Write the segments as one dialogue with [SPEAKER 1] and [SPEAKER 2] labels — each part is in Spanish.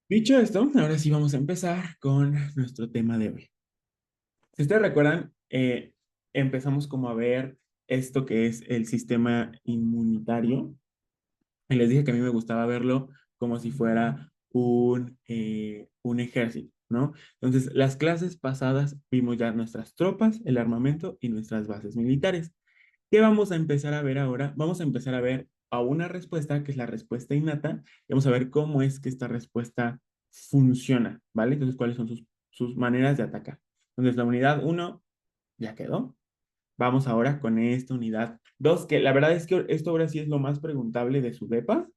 [SPEAKER 1] Dicho esto, ahora sí vamos a empezar con nuestro tema de hoy. Si ustedes recuerdan, empezamos como a ver esto que es el sistema inmunitario. Y les dije que a mí me gustaba verlo como si fuera un ejército, ¿no? Entonces, las clases pasadas vimos ya nuestras tropas, el armamento y nuestras bases militares. ¿Qué vamos a empezar a ver ahora? Vamos a empezar a ver a una respuesta que es la respuesta innata y vamos a ver cómo es que esta respuesta funciona, ¿vale? Entonces, cuáles son sus maneras de atacar. Entonces, la unidad uno ya quedó. Vamos ahora con esta unidad 2 que la verdad es que esto ahora sí es lo más preguntable de su DEPA.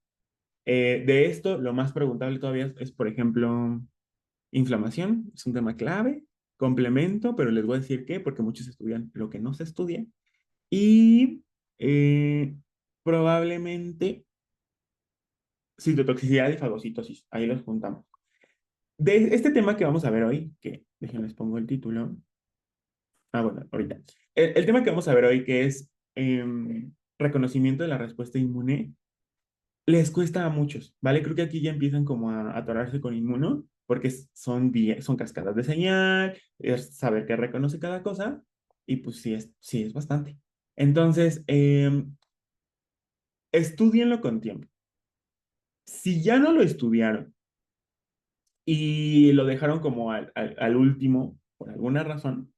[SPEAKER 1] De esto, lo más preguntable todavía es, por ejemplo, inflamación, es un tema clave, complemento, pero les voy a decir qué, porque muchos estudian lo que no se estudia. Y eh, probablemente citotoxicidad y fagocitosis. Ahí los juntamos. De este tema que vamos a ver hoy, que déjenles pongo el título. Ah, bueno, ahorita. El tema que vamos a ver hoy, que es reconocimiento de la respuesta inmune, les cuesta a muchos, ¿vale? Creo que aquí ya empiezan como a atorarse con inmuno, porque son cascadas de señal, es saber qué reconoce cada cosa, y pues sí es bastante. Entonces, estudienlo con tiempo. Si ya no lo estudiaron y lo dejaron como al último, por alguna razón,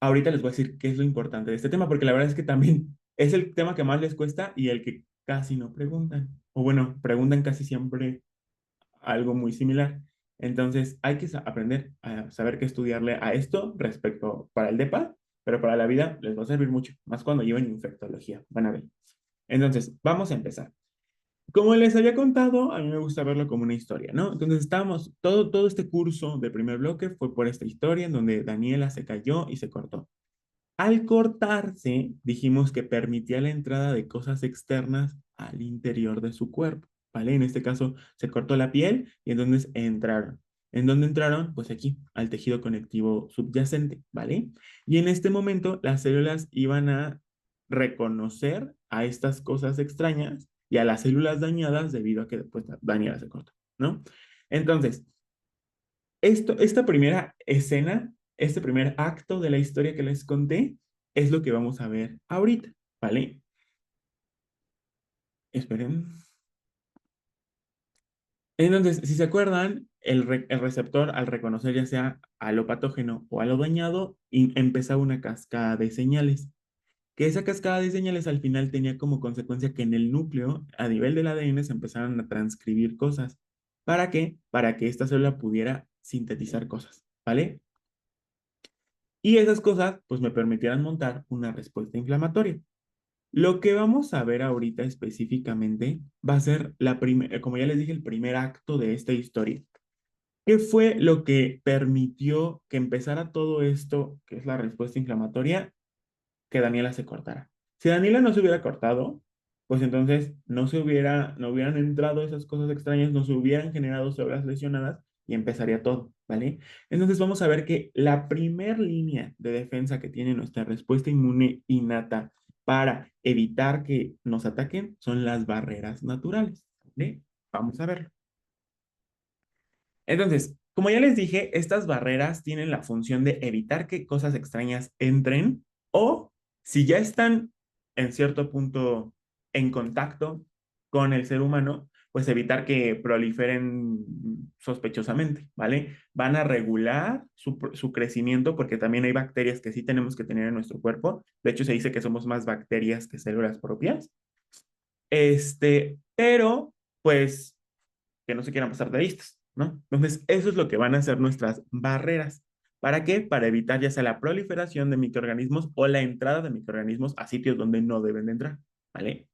[SPEAKER 1] ahorita les voy a decir qué es lo importante de este tema, porque la verdad es que también es el tema que más les cuesta y el que casi no preguntan. O bueno, preguntan casi siempre algo muy similar. Entonces, hay que aprender a saber qué estudiarle a esto respecto para el DEPA, pero para la vida les va a servir mucho, más cuando lleven infectología, van a ver. Entonces, vamos a empezar. Como les había contado, a mí me gusta verlo como una historia, ¿no? Entonces estábamos, todo este curso de primer bloque fue por esta historia en donde Daniela se cayó y se cortó. Al cortarse, dijimos que permitía la entrada de cosas externas al interior de su cuerpo, ¿vale? En este caso, se cortó la piel y entonces entraron. ¿En dónde entraron? Pues aquí, al tejido conectivo subyacente, ¿vale? Y en este momento, las células iban a reconocer a estas cosas extrañas y a las células dañadas debido a que después Daniela se cortó, ¿no? Entonces, esta primera escena, este primer acto de la historia que les conté, es lo que vamos a ver ahorita, ¿vale? Esperen. Entonces, si se acuerdan, el receptor al reconocer ya sea a lo patógeno o a lo dañado, empezaba una cascada de señales. Que esa cascada de señales al final tenía como consecuencia que en el núcleo, a nivel del ADN, se empezaran a transcribir cosas. ¿Para qué? Para que esta célula pudiera sintetizar cosas, ¿vale? Y esas cosas, pues me permitieran montar una respuesta inflamatoria. Lo que vamos a ver ahorita específicamente va a ser como ya les dije, el primer acto de esta historia. ¿Qué fue lo que permitió que empezara todo esto, que es la respuesta inflamatoria, que Daniela se cortara? Si Daniela no se hubiera cortado, pues entonces no hubieran entrado esas cosas extrañas, no se hubieran generado células lesionadas y empezaría todo, ¿vale? Entonces vamos a ver que la primer línea de defensa que tiene nuestra respuesta inmune innata para evitar que nos ataquen son las barreras naturales, ¿vale? Vamos a verlo. Entonces, como ya les dije, estas barreras tienen la función de evitar que cosas extrañas entren o si ya están en cierto punto en contacto con el ser humano, pues evitar que proliferen sospechosamente, ¿vale? Van a regular su crecimiento porque también hay bacterias que sí tenemos que tener en nuestro cuerpo. De hecho, se dice que somos más bacterias que células propias. Pero pues que no se quieran pasar de vistas, ¿no? Entonces, eso es lo que van a ser nuestras barreras. ¿Para qué? Para evitar ya sea la proliferación de microorganismos o la entrada de microorganismos a sitios donde no deben de entrar, ¿vale?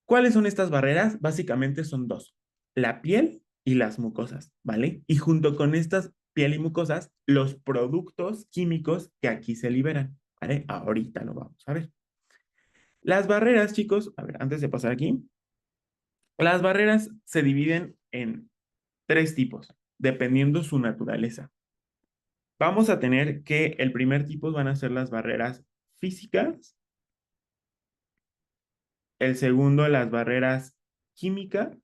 [SPEAKER 1] ¿Cuáles son estas barreras? Básicamente son dos, la piel y las mucosas, ¿vale? Y junto con estas piel y mucosas, los productos químicos que aquí se liberan, ¿vale? Ahorita lo vamos a ver. Las barreras, chicos, a ver, antes de pasar aquí, las barreras se dividen en tres tipos, dependiendo su naturaleza. Vamos a tener que el primer tipo van a ser las barreras físicas, el segundo las barreras químicas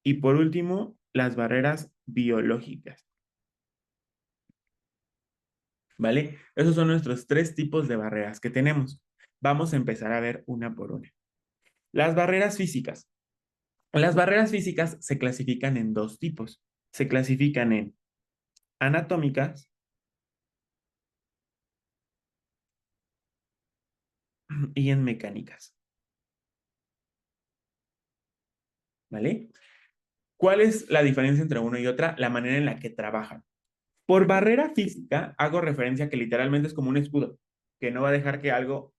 [SPEAKER 1] Y por último, las barreras biológicas, ¿vale? Esos son nuestros tres tipos de barreras que tenemos. Vamos a empezar a ver una por una. Las barreras físicas. Las barreras físicas se clasifican en dos tipos. Se clasifican en anatómicas y en mecánicas, ¿vale? ¿Cuál es la diferencia entre una y otra? La manera en la que trabajan. Por barrera física hago referencia a que literalmente es como un escudo, que no va a dejar que algo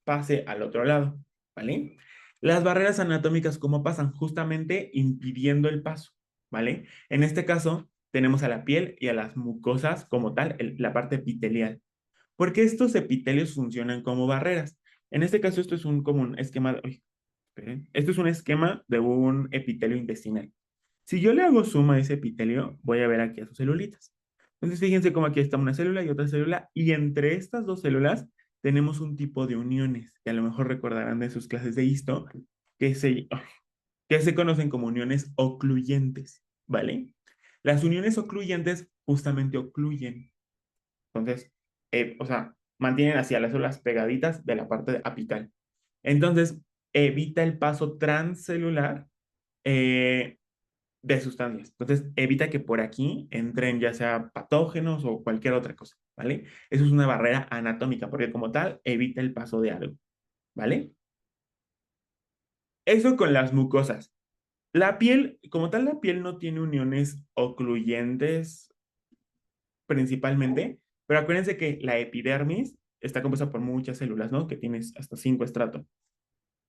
[SPEAKER 1] pase al otro lado, ¿vale? Las barreras anatómicas, ¿cómo pasan? Justamente impidiendo el paso, ¿vale? En este caso, tenemos a la piel y a las mucosas como tal, la parte epitelial. Porque estos epitelios funcionan como barreras. En este caso, esto es como un esquema de, uy, esperen. Esto es un esquema de un epitelio intestinal. Si yo le hago suma a ese epitelio, voy a ver aquí a sus celulitas. Entonces, fíjense cómo aquí está una célula y otra célula, y entre estas dos células tenemos un tipo de uniones, que a lo mejor recordarán de sus clases de histo, que se conocen como uniones ocluyentes, ¿vale? Las uniones ocluyentes justamente ocluyen. Entonces, o sea, mantienen hacia las células pegaditas de la parte apical. Entonces, evita el paso transcelular eh, de sustancias. Entonces, evita que por aquí entren ya sea patógenos o cualquier otra cosa, ¿vale? Eso es una barrera anatómica, porque como tal, evita el paso de algo, ¿vale? Eso con las mucosas. La piel, como tal, la piel no tiene uniones ocluyentes principalmente, pero acuérdense que la epidermis está compuesta por muchas células, ¿no? Que tienes hasta 5 estratos.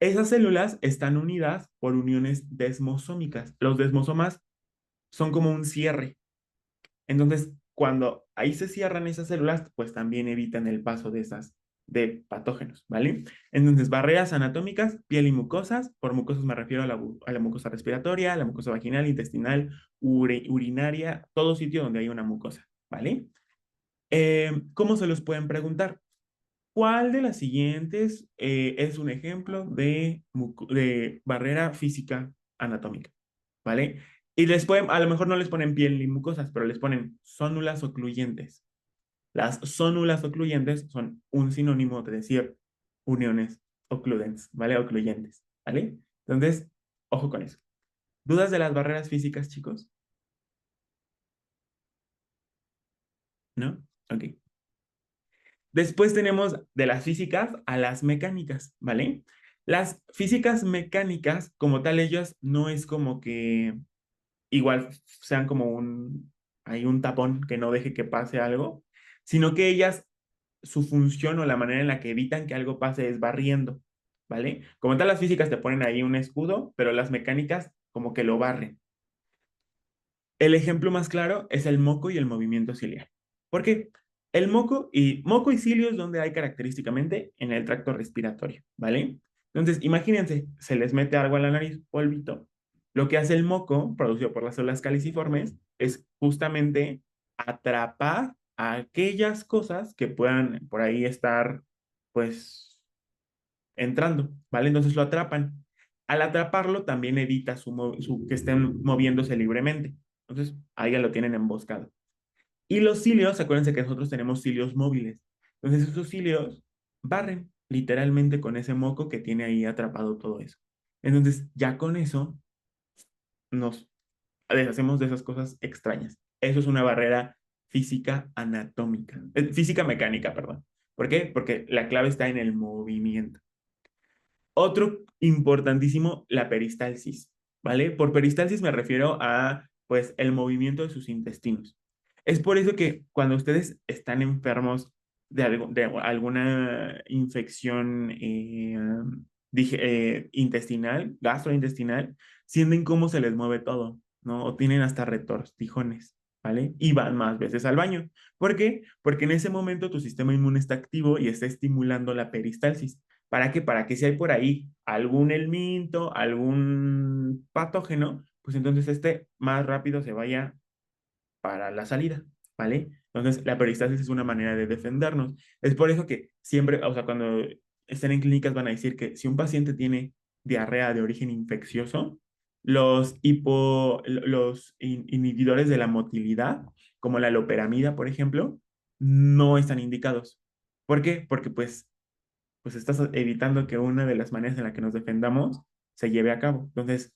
[SPEAKER 1] Esas células están unidas por uniones desmosómicas. Los desmosomas son como un cierre. Entonces, cuando ahí se cierran esas células, pues también evitan el paso de patógenos, ¿vale? Entonces, barreras anatómicas, piel y mucosas. Por mucosas me refiero a la mucosa respiratoria, a la mucosa vaginal, intestinal, urinaria, todo sitio donde hay una mucosa, ¿vale? ¿Cómo se los pueden preguntar? ¿Cuál de las siguientes es un ejemplo de barrera física anatómica? ¿Vale? Y a lo mejor no les ponen piel ni mucosas, pero les ponen zónulas ocluyentes. Las zónulas ocluyentes son un sinónimo de decir uniones ocludentes, ¿vale? Ocluyentes, ¿vale? Entonces, ojo con eso. ¿Dudas de las barreras físicas, chicos? ¿No? Ok. Después tenemos de las físicas a las mecánicas, ¿vale? Las físicas mecánicas, como tal, ellas no es como que igual sean como hay un tapón que no deje que pase algo, sino que ellas, su función o la manera en la que evitan que algo pase es barriendo, ¿vale? Como tal, las físicas te ponen ahí un escudo, pero las mecánicas como que lo barren. El ejemplo más claro es el moco y el movimiento ciliar. ¿Por qué? El moco y cilios donde hay característicamente en el tracto respiratorio, ¿vale? Entonces, imagínense, se les mete algo a la nariz, polvito. Lo que hace el moco, producido por las células caliciformes, es justamente atrapar a aquellas cosas que puedan por ahí estar, pues, entrando, ¿vale? Entonces lo atrapan. Al atraparlo también evita que estén moviéndose libremente. Entonces ahí ya lo tienen emboscado. Y los cilios, acuérdense que nosotros tenemos cilios móviles. Entonces esos cilios barren literalmente con ese moco que tiene ahí atrapado todo eso. Entonces ya con eso nos deshacemos de esas cosas extrañas. Eso es una barrera física anatómica, física mecánica, perdón. ¿Por qué? Porque la clave está en el movimiento. Otro importantísimo, la peristalsis, ¿vale? Por peristalsis me refiero a, pues, el movimiento de sus intestinos. Es por eso que cuando ustedes están enfermos de alguna infección intestinal, gastrointestinal, sienten cómo se les mueve todo, ¿no? O tienen hasta retortijones, ¿vale? Y van más veces al baño. ¿Por qué? Porque en ese momento tu sistema inmune está activo y está estimulando la peristalsis. ¿Para qué? Para que si hay por ahí algún helminto, algún patógeno, pues entonces este más rápido se vaya para la salida, ¿vale? Entonces la peristalsis es una manera de defendernos. Es por eso que siempre, o sea, cuando estén en clínicas van a decir que si un paciente tiene diarrea de origen infeccioso, Los inhibidores de la motilidad, como la loperamida, por ejemplo, no están indicados. ¿Por qué? Porque pues estás evitando que una de las maneras en la que nos defendamos se lleve a cabo. Entonces,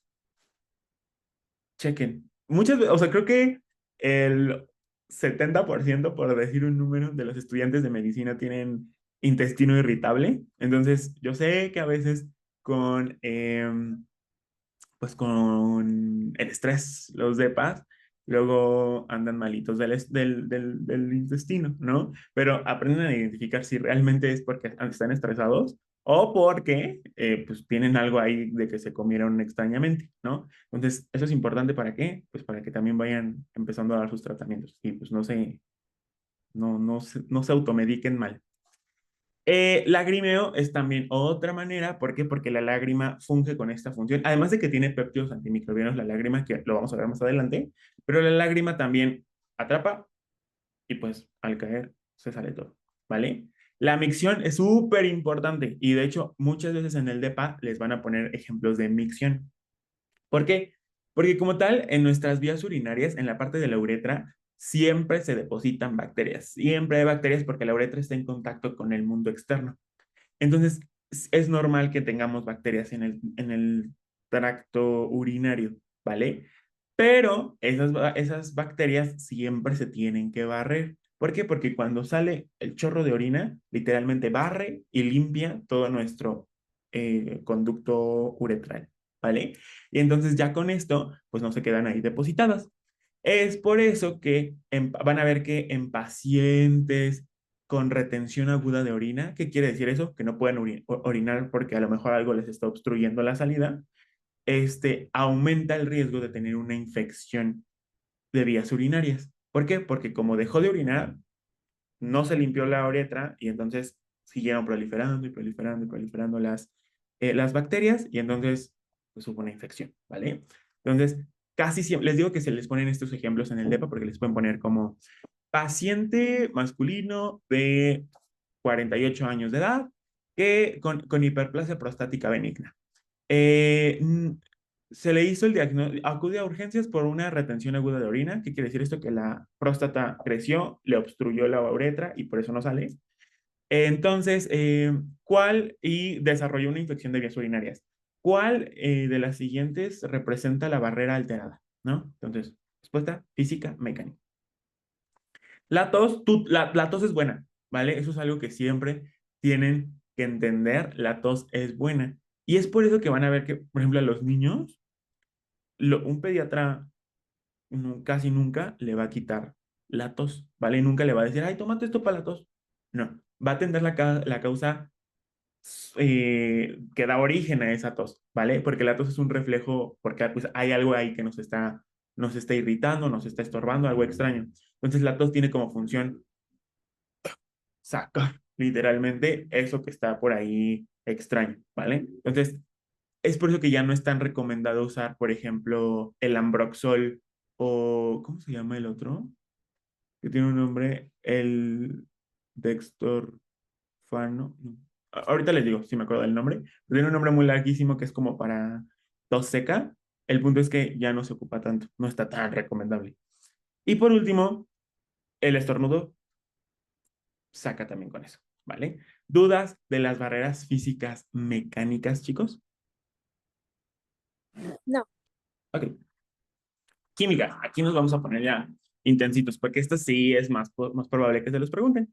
[SPEAKER 1] chequen. Muchas veces, o sea, creo que el 70%, por decir un número, de los estudiantes de medicina tienen intestino irritable. Entonces, yo sé que a veces con, pues con el estrés, los depas, luego andan malitos del intestino, ¿no? Pero aprenden a identificar si realmente es porque están estresados o porque pues tienen algo ahí de que se comieron extrañamente, ¿no? Entonces, eso es importante ¿para qué? Pues para que también vayan empezando a dar sus tratamientos y pues no se automediquen mal. Lagrimeo es también otra manera, ¿por qué? Porque la lágrima funge con esta función, además de que tiene péptidos antimicrobianos, la lágrima, que lo vamos a ver más adelante, pero la lágrima también atrapa y pues al caer se sale todo, ¿vale? La micción es súper importante y de hecho muchas veces en el DEPA les van a poner ejemplos de micción. ¿Por qué? Porque como tal, en nuestras vías urinarias, en la parte de la uretra, siempre se depositan bacterias, siempre hay bacterias porque la uretra está en contacto con el mundo externo. Entonces, es normal que tengamos bacterias en el tracto urinario, ¿vale? Pero esas bacterias siempre se tienen que barrer. ¿Por qué? Porque cuando sale el chorro de orina, literalmente barre y limpia todo nuestro conducto uretral, ¿vale? Y entonces ya con esto, pues no se quedan ahí depositadas. Es por eso que van a ver que en pacientes con retención aguda de orina, ¿qué quiere decir eso? Que no pueden orinar porque a lo mejor algo les está obstruyendo la salida, aumenta el riesgo de tener una infección de vías urinarias. ¿Por qué? Porque como dejó de orinar, no se limpió la uretra y entonces siguieron proliferando y proliferando y proliferando las bacterias y entonces pues, hubo una infección, ¿vale? Entonces, casi siempre, les digo que se les ponen estos ejemplos en el DEPA porque les pueden poner como paciente masculino de 48 años de edad que con hiperplasia prostática benigna. Eh, mm, Se le hizo el diagnóstico, acude a urgencias por una retención aguda de orina. ¿Qué quiere decir esto? Que la próstata creció, le obstruyó la uretra y por eso no sale. Entonces, ¿cuál? Y desarrolló una infección de vías urinarias. ¿Cuál de las siguientes representa la barrera alterada? ¿No? Entonces, respuesta física, mecánica. La tos es buena, ¿vale? Eso es algo que siempre tienen que entender. La tos es buena. Y es por eso que van a ver que, por ejemplo, a los niños, un pediatra casi nunca le va a quitar la tos, ¿vale? Nunca le va a decir, ay, tómate esto para la tos. No, va a atender la causa que da origen a esa tos, ¿vale? Porque la tos es un reflejo, porque pues, hay algo ahí que nos está irritando, nos está estorbando, algo extraño. Entonces la tos tiene como función sacar literalmente eso que está por ahí extraño, ¿vale? Entonces, es por eso que ya no es tan recomendado usar, por ejemplo, el Ambroxol o, ¿cómo se llama el otro? Que tiene un nombre, el Dextorfano. No. Ahorita les digo, si me acuerdo del nombre, pero tiene un nombre muy larguísimo que es como para tos seca. El punto es que ya no se ocupa tanto, no está tan recomendable. Y por último, el estornudo saca también con eso, ¿vale? ¿Dudas de las barreras físicas mecánicas, chicos?
[SPEAKER 2] No.
[SPEAKER 1] Ok. Química, aquí nos vamos a poner ya intensitos, porque esto sí es más probable que se los pregunten.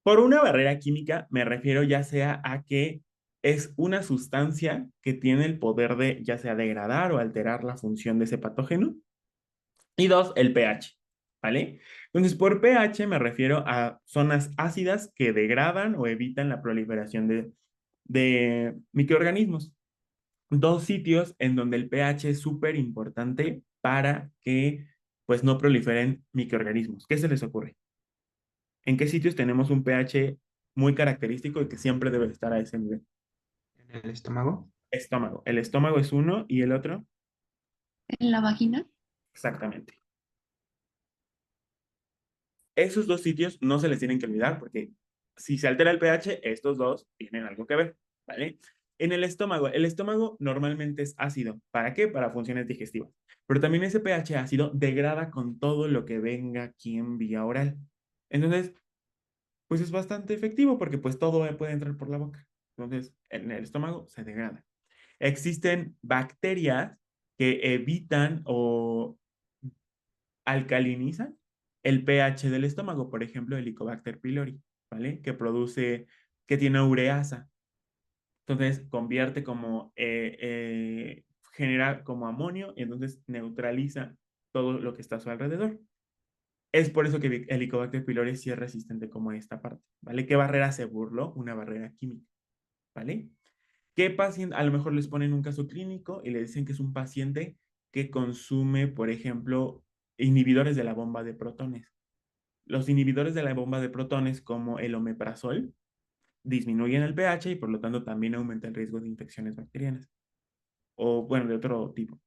[SPEAKER 1] Por una barrera química me refiero ya sea a que es una sustancia que tiene el poder de ya sea degradar o alterar la función de ese patógeno. Y dos, el pH, ¿vale? Entonces, por pH me refiero a zonas ácidas que degradan o evitan la proliferación de microorganismos. Dos sitios en donde el pH es súper importante para que pues no proliferen microorganismos. ¿Qué se les ocurre? ¿En qué sitios tenemos un pH muy característico y que siempre debe estar a ese nivel?
[SPEAKER 3] ¿En el estómago?
[SPEAKER 1] Estómago. El estómago es uno y el otro,
[SPEAKER 2] ¿En la vagina?
[SPEAKER 1] exactamente. Esos dos sitios no se les tienen que olvidar porque si se altera el pH, estos dos tienen algo que ver, ¿vale? En el estómago normalmente es ácido. ¿Para qué? Para funciones digestivas. Pero también ese pH ácido degrada con todo lo que venga aquí en vía oral. Entonces, pues es bastante efectivo porque pues todo puede entrar por la boca. Entonces, en el estómago se degrada. Existen bacterias que evitan o alcalinizan el pH del estómago, por ejemplo, el Helicobacter pylori, ¿vale? Que tiene ureasa. Entonces convierte genera como amonio y entonces neutraliza todo lo que está a su alrededor. Es por eso que el Helicobacter pylori sí es resistente como a esta parte, ¿vale? ¿Qué barrera se burló? Una barrera química, ¿vale? ¿Qué paciente? A lo mejor les ponen un caso clínico y le dicen que es un paciente que consume, por ejemplo, inhibidores de la bomba de protones. Los inhibidores de la bomba de protones, como el omeprazol, disminuyen el pH y por lo tanto también aumenta el riesgo de infecciones bacterianas o, bueno, de otro tipo.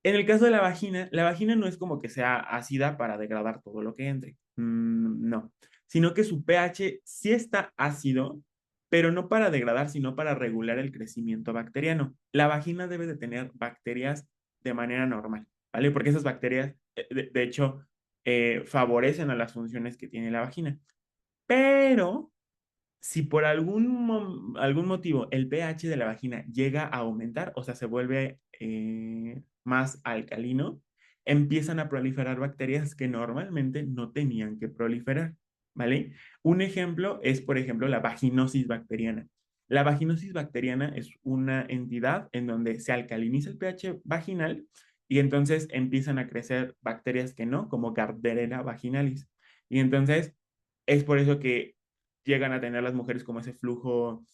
[SPEAKER 1] En el caso de la vagina no es como que sea ácida para degradar todo lo que entre. No, sino que su pH sí está ácido, pero no para degradar, sino para regular el crecimiento bacteriano. La vagina debe de tener bacterias de manera normal, ¿vale? Porque esas bacterias, de hecho, favorecen a las funciones que tiene la vagina. Pero si por algún motivo el pH de la vagina llega a aumentar, o sea, se vuelve más alcalino, empiezan a proliferar bacterias que normalmente no tenían que proliferar, ¿vale? Un ejemplo es, por ejemplo, la vaginosis bacteriana. La vaginosis bacteriana es una entidad en donde se alcaliniza el pH vaginal y entonces empiezan a crecer bacterias que no, como Gardnerella vaginalis. Y entonces es por eso que llegan a tener las mujeres como ese flujo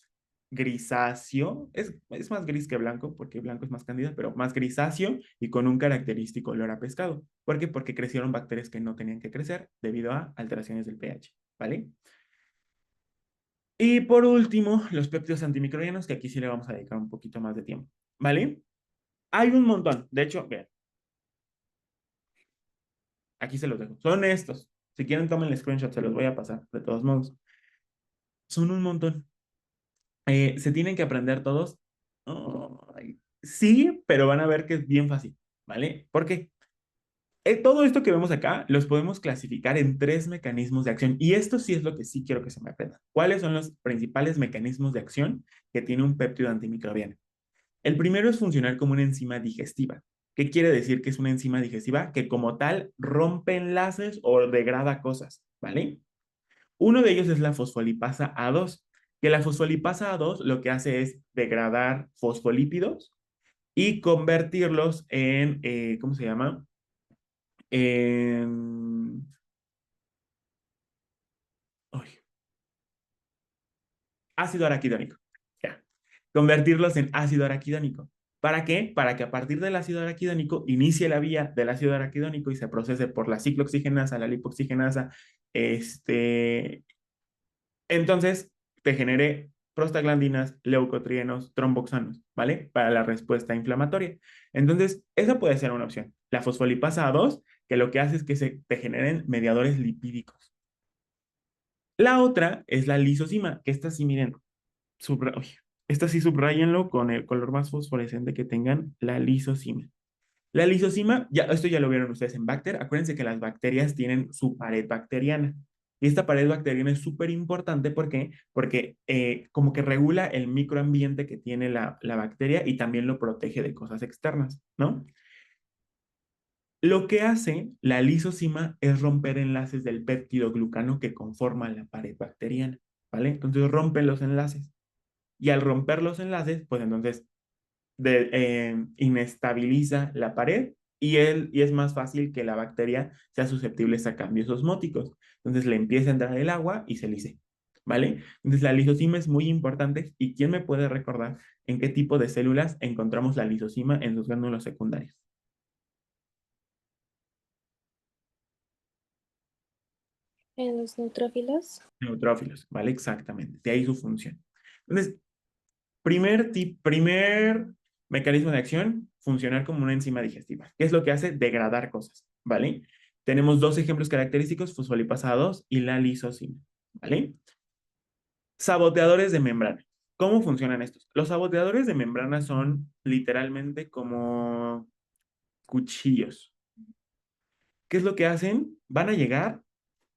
[SPEAKER 1] grisáceo, es más gris que blanco, porque blanco es más cándida, pero más grisáceo y con un característico olor a pescado. ¿Por qué? Porque crecieron bacterias que no tenían que crecer debido a alteraciones del pH, ¿vale? Y por último, los péptidos antimicrobianos, que aquí sí le vamos a dedicar un poquito más de tiempo, ¿vale? Hay un montón, de hecho, vean, aquí se los dejo, son estos. Si quieren, tomen el screenshot, se los voy a pasar, de todos modos. Son un montón. ¿Se tienen que aprender todos? Ay, sí, pero van a ver que es bien fácil, ¿vale? Porque todo esto que vemos acá los podemos clasificar en tres mecanismos de acción y esto sí es lo que sí quiero que se me aprendan. ¿Cuáles son los principales mecanismos de acción que tiene un péptido antimicrobiano? El primero es funcionar como una enzima digestiva. ¿Qué quiere decir que es una enzima digestiva? Que como tal rompe enlaces o degrada cosas, ¿vale? Uno de ellos es la fosfolipasa A2, que la fosfolipasa A2 lo que hace es degradar fosfolípidos y convertirlos en, ¿cómo se llama? En, ay, ácido araquidónico. Ya. Convertirlos en ácido araquidónico. ¿Para qué? Para que a partir del ácido araquidónico inicie la vía del ácido araquidónico y se procese por la ciclooxigenasa, la lipoxigenasa, este, entonces, te genere prostaglandinas, leucotrienos, tromboxanos, ¿vale? Para la respuesta inflamatoria. Entonces, esa puede ser una opción. La fosfolipasa A2, que lo que hace es que se te generen mediadores lipídicos. La otra es la lisozima, que esta sí, miren, uy, esta sí subrayenlo con el color más fosforescente que tengan, la lisozima. La lisozima, ya, esto ya lo vieron ustedes en Bacter. Acuérdense que las bacterias tienen su pared bacteriana. Y esta pared bacteriana es súper importante. ¿Por qué? Porque como que regula el microambiente que tiene la bacteria y también lo protege de cosas externas, ¿no? Lo que hace la lisozima es romper enlaces del péptido glucano que conforman la pared bacteriana, ¿vale? Entonces rompen los enlaces. Y al romper los enlaces, pues entonces inestabiliza la pared y es más fácil que la bacteria sea susceptible a cambios osmóticos. Entonces le empieza a entrar el agua y se lice, ¿vale? Entonces la lisozima es muy importante y ¿quién me puede recordar en qué tipo de células encontramos la lisozima en sus glándulos secundarios?
[SPEAKER 4] En los neutrófilos.
[SPEAKER 1] Neutrófilos, ¿vale? Exactamente, de ahí su función. Entonces, primer mecanismo de acción, funcionar como una enzima digestiva. ¿Qué es lo que hace? Degradar cosas, ¿vale? Tenemos dos ejemplos característicos, fosfolipasa 2 y la lisozima, ¿vale? Saboteadores de membrana. ¿Cómo funcionan estos? Los saboteadores de membrana son literalmente como cuchillos. ¿Qué es lo que hacen? Van a llegar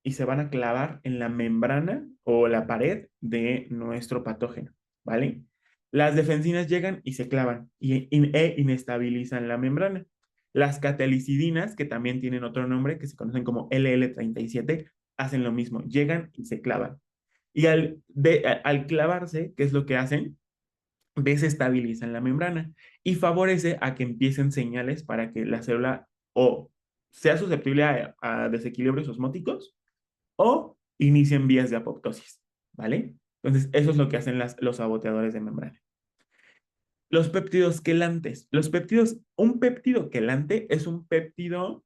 [SPEAKER 1] y se van a clavar en la membrana o la pared de nuestro patógeno, ¿vale? Las defensinas llegan y se clavan e inestabilizan la membrana. Las catalicidinas, que también tienen otro nombre, que se conocen como LL37, hacen lo mismo, llegan y se clavan. Y al clavarse, ¿qué es lo que hacen? Desestabilizan la membrana y favorece a que empiecen señales para que la célula o sea susceptible a desequilibrios osmóticos o inicien vías de apoptosis, ¿vale? Entonces, eso es lo que hacen los saboteadores de membrana. Los péptidos quelantes. Un péptido quelante es un péptido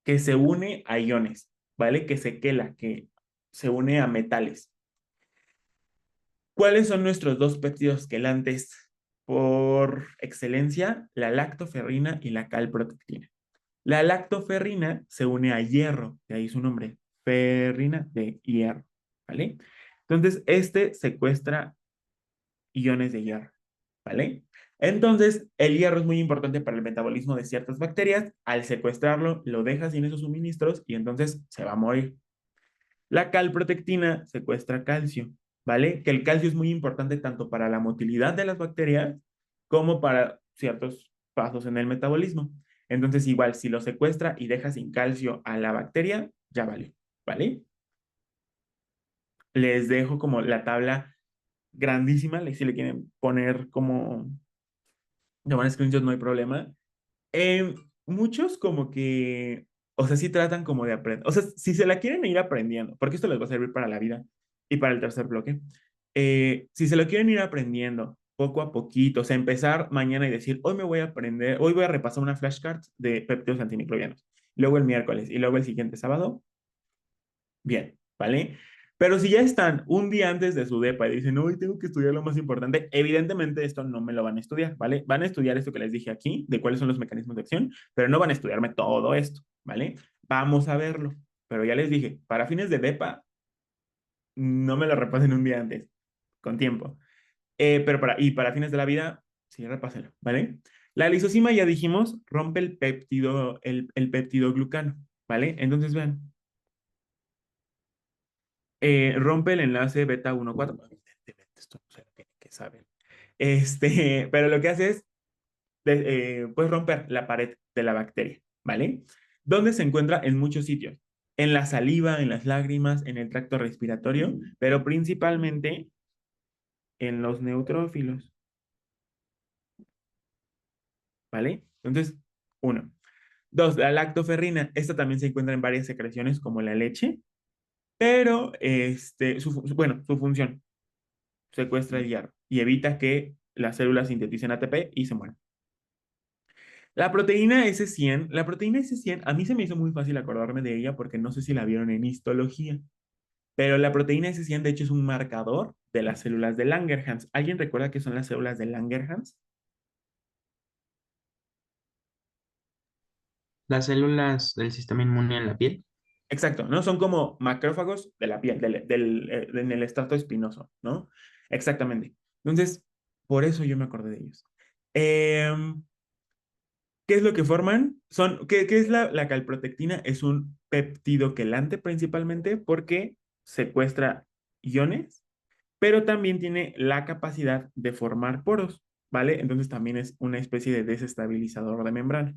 [SPEAKER 1] que se une a iones, ¿vale? Que se quela, que se une a metales. ¿Cuáles son nuestros dos péptidos quelantes por excelencia? La lactoferrina y la calprotectina. La lactoferrina se une a hierro, de ahí su nombre, ferrina de hierro, ¿vale? Entonces, este secuestra iones de hierro, ¿vale? Entonces, el hierro es muy importante para el metabolismo de ciertas bacterias. Al secuestrarlo, lo deja sin esos suministros y entonces se va a morir. La calprotectina secuestra calcio, ¿vale? Que el calcio es muy importante tanto para la motilidad de las bacterias como para ciertos pasos en el metabolismo. Entonces, igual, si lo secuestra y deja sin calcio a la bacteria, ya vale, ¿vale? Les dejo como la tabla grandísima, si le quieren poner como, llamar screenshots, no hay problema. Eh, Muchos como que, o sea, sí tratan como de aprender, o sea, si se la quieren ir aprendiendo, porque esto les va a servir para la vida y para el tercer bloque, si se lo quieren ir aprendiendo poco a poquito, o sea, empezar mañana y decir, hoy me voy a aprender, hoy voy a repasar una flashcard de péptidos antimicrobianos, luego el miércoles y luego el siguiente sábado, bien, ¿vale? Pero si ya están un día antes de su depa y dicen, hoy tengo que estudiar lo más importante, evidentemente esto no me lo van a estudiar, ¿vale? Van a estudiar esto que les dije aquí, de cuáles son los mecanismos de acción, pero no van a estudiarme todo esto, ¿vale? Vamos a verlo. Pero ya les dije, para fines de depa, no me lo repasen un día antes, con tiempo. Para fines de la vida, sí, repásenlo, ¿vale? La lisosima, ya dijimos, rompe el péptido glucano, ¿vale? Entonces, vean, rompe el enlace beta 1,4. Evidentemente, esto no se lo tienen que saber. Pero lo que hace es, pues, romper la pared de la bacteria, ¿vale? ¿Dónde se encuentra? En muchos sitios. En la saliva, en las lágrimas, en el tracto respiratorio, pero principalmente en los neutrófilos, ¿vale? Entonces, uno. Dos, la lactoferrina. Esta también se encuentra en varias secreciones como la leche, pero bueno, su función, secuestra el hierro y evita que las células sinteticen ATP y se mueran. La proteína S100, a mí se me hizo muy fácil acordarme de ella porque no sé si la vieron en histología, pero la proteína S100 de hecho es un marcador de las células de Langerhans. ¿Alguien recuerda qué son las células de Langerhans?
[SPEAKER 3] Las células del sistema inmune en la piel.
[SPEAKER 1] Exacto, ¿no? Son como macrófagos de la piel, en el estrato espinoso, ¿no? Exactamente. Entonces, por eso yo me acordé de ellos. Em, ¿Qué es lo que forman? ¿Qué es la calprotectina? Es un péptido quelante principalmente porque secuestra iones, pero también tiene la capacidad de formar poros, ¿vale? Entonces también es una especie de desestabilizador de membrana.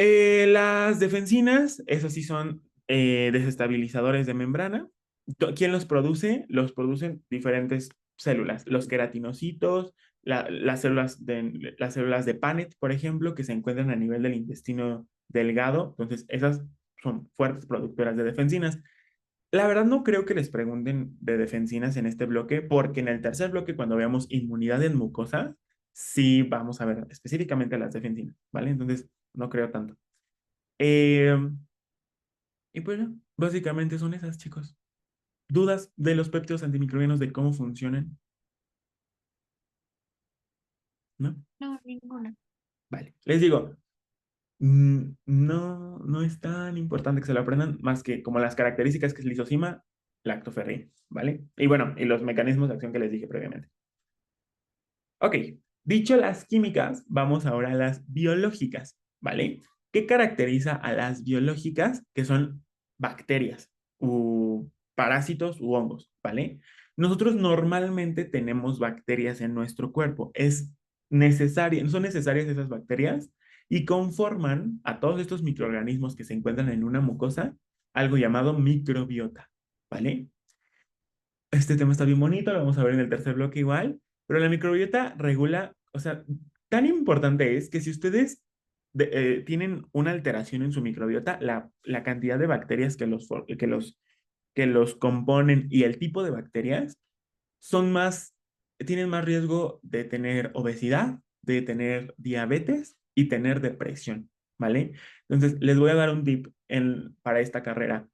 [SPEAKER 1] Las defensinas, esos sí son desestabilizadores de membrana. ¿Quién los produce? Los producen diferentes células, los queratinocitos, las células de Panet, por ejemplo, que se encuentran a nivel del intestino delgado. Entonces, esas son fuertes productoras de defensinas. La verdad no creo que les pregunten de defensinas en este bloque, porque en el tercer bloque, cuando veamos inmunidad en mucosa, sí vamos a ver específicamente las defensinas, ¿vale? Entonces, no creo tanto. Eh, y pues ya, básicamente son esas, chicos. ¿Dudas de los péptidos antimicrobianos de cómo funcionan? ¿No?
[SPEAKER 2] No, ninguna.
[SPEAKER 1] Vale. Les digo, no es tan importante que se lo aprendan, más que como las características que es lisosima, lactoferrina, ¿vale? Y bueno, y los mecanismos de acción que les dije previamente. Ok, dicho las químicas, vamos ahora a las biológicas, ¿vale? ¿Qué caracteriza a las biológicas? Que son bacterias, u parásitos u hongos, ¿vale? Nosotros normalmente tenemos bacterias en nuestro cuerpo. Es necesaria, son necesarias esas bacterias y conforman a todos estos microorganismos que se encuentran en una mucosa algo llamado microbiota, ¿vale? Este tema está bien bonito, lo vamos a ver en el tercer bloque igual, pero la microbiota regula, o sea, tan importante es que si ustedes tienen una alteración en su microbiota, la cantidad de bacterias que los componen y el tipo de bacterias son más, tienen más riesgo de tener obesidad, de tener diabetes y tener depresión, ¿vale? Entonces, les voy a dar un tip para esta carrera.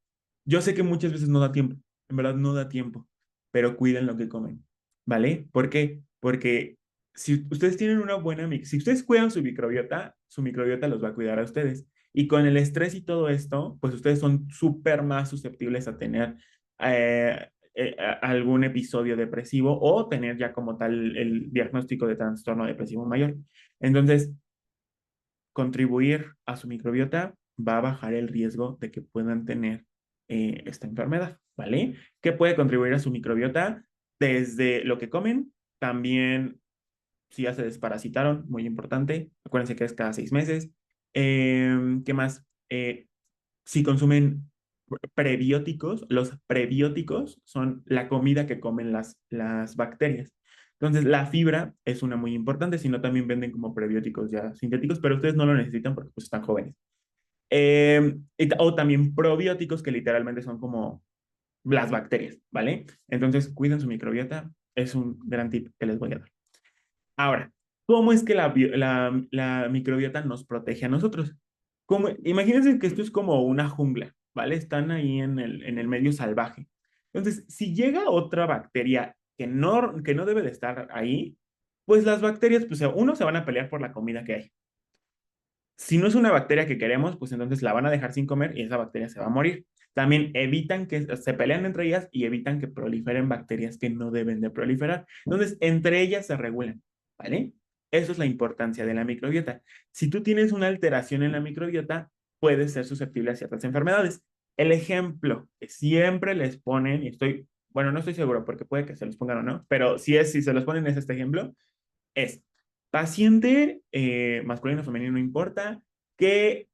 [SPEAKER 1] Yo sé que muchas veces no da tiempo, en verdad no da tiempo, pero cuiden lo que comen, ¿vale? ¿Por qué? Porque si ustedes tienen una buena, si ustedes cuidan su microbiota los va a cuidar a ustedes. Y con el estrés y todo esto, pues ustedes son súper más susceptibles a tener algún episodio depresivo o tener ya como tal el diagnóstico de trastorno depresivo mayor. Entonces, contribuir a su microbiota va a bajar el riesgo de que puedan tener esta enfermedad, ¿vale? ¿Qué puede contribuir a su microbiota? Desde lo que comen, también si ya se desparasitaron, muy importante, acuérdense que es cada 6 meses. ¿Qué más? Si consumen prebióticos, los prebióticos son la comida que comen las bacterias. Entonces, la fibra es una muy importante, sino también venden como prebióticos ya sintéticos, pero ustedes no lo necesitan porque pues, están jóvenes. O también probióticos que literalmente son como las bacterias, ¿vale? Entonces, cuiden su microbiota, es un gran tip que les voy a dar. Ahora, ¿cómo es que la microbiota nos protege a nosotros? Imagínense que esto es como una jungla, ¿vale? Están ahí en el medio salvaje. Entonces, si llega otra bacteria que no debe de estar ahí, pues las bacterias, pues uno se van a pelear por la comida que hay. Si no es una bacteria que queremos, pues entonces la van a dejar sin comer y esa bacteria se va a morir. También evitan que se peleen entre ellas y evitan que proliferen bacterias que no deben de proliferar. Entonces, entre ellas se regulan, ¿vale? Eso es la importancia de la microbiota. Si tú tienes una alteración en la microbiota, puedes ser susceptible a ciertas enfermedades. El ejemplo que siempre les ponen, y bueno, no estoy seguro porque puede que se los pongan o no, pero si se los ponen es este ejemplo, es paciente, masculino o femenino, no importa, que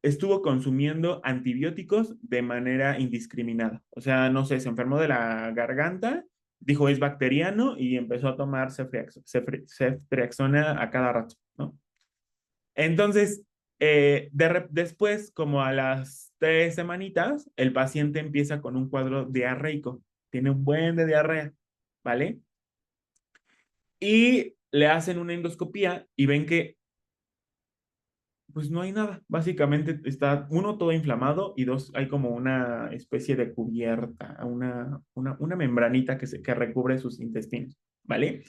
[SPEAKER 1] estuvo consumiendo antibióticos de manera indiscriminada. O sea, no sé, se enfermó de la garganta, dijo es bacteriano y empezó a tomar ceftriaxona a cada rato, ¿no? Entonces, después, como a las 3 semanitas, el paciente empieza con un cuadro diarreico, tiene un buen de diarrea, ¿vale? Y le hacen una endoscopía y ven que pues no hay nada. Básicamente está, uno, todo inflamado y dos, hay como una especie de cubierta, una membranita que recubre sus intestinos, ¿vale?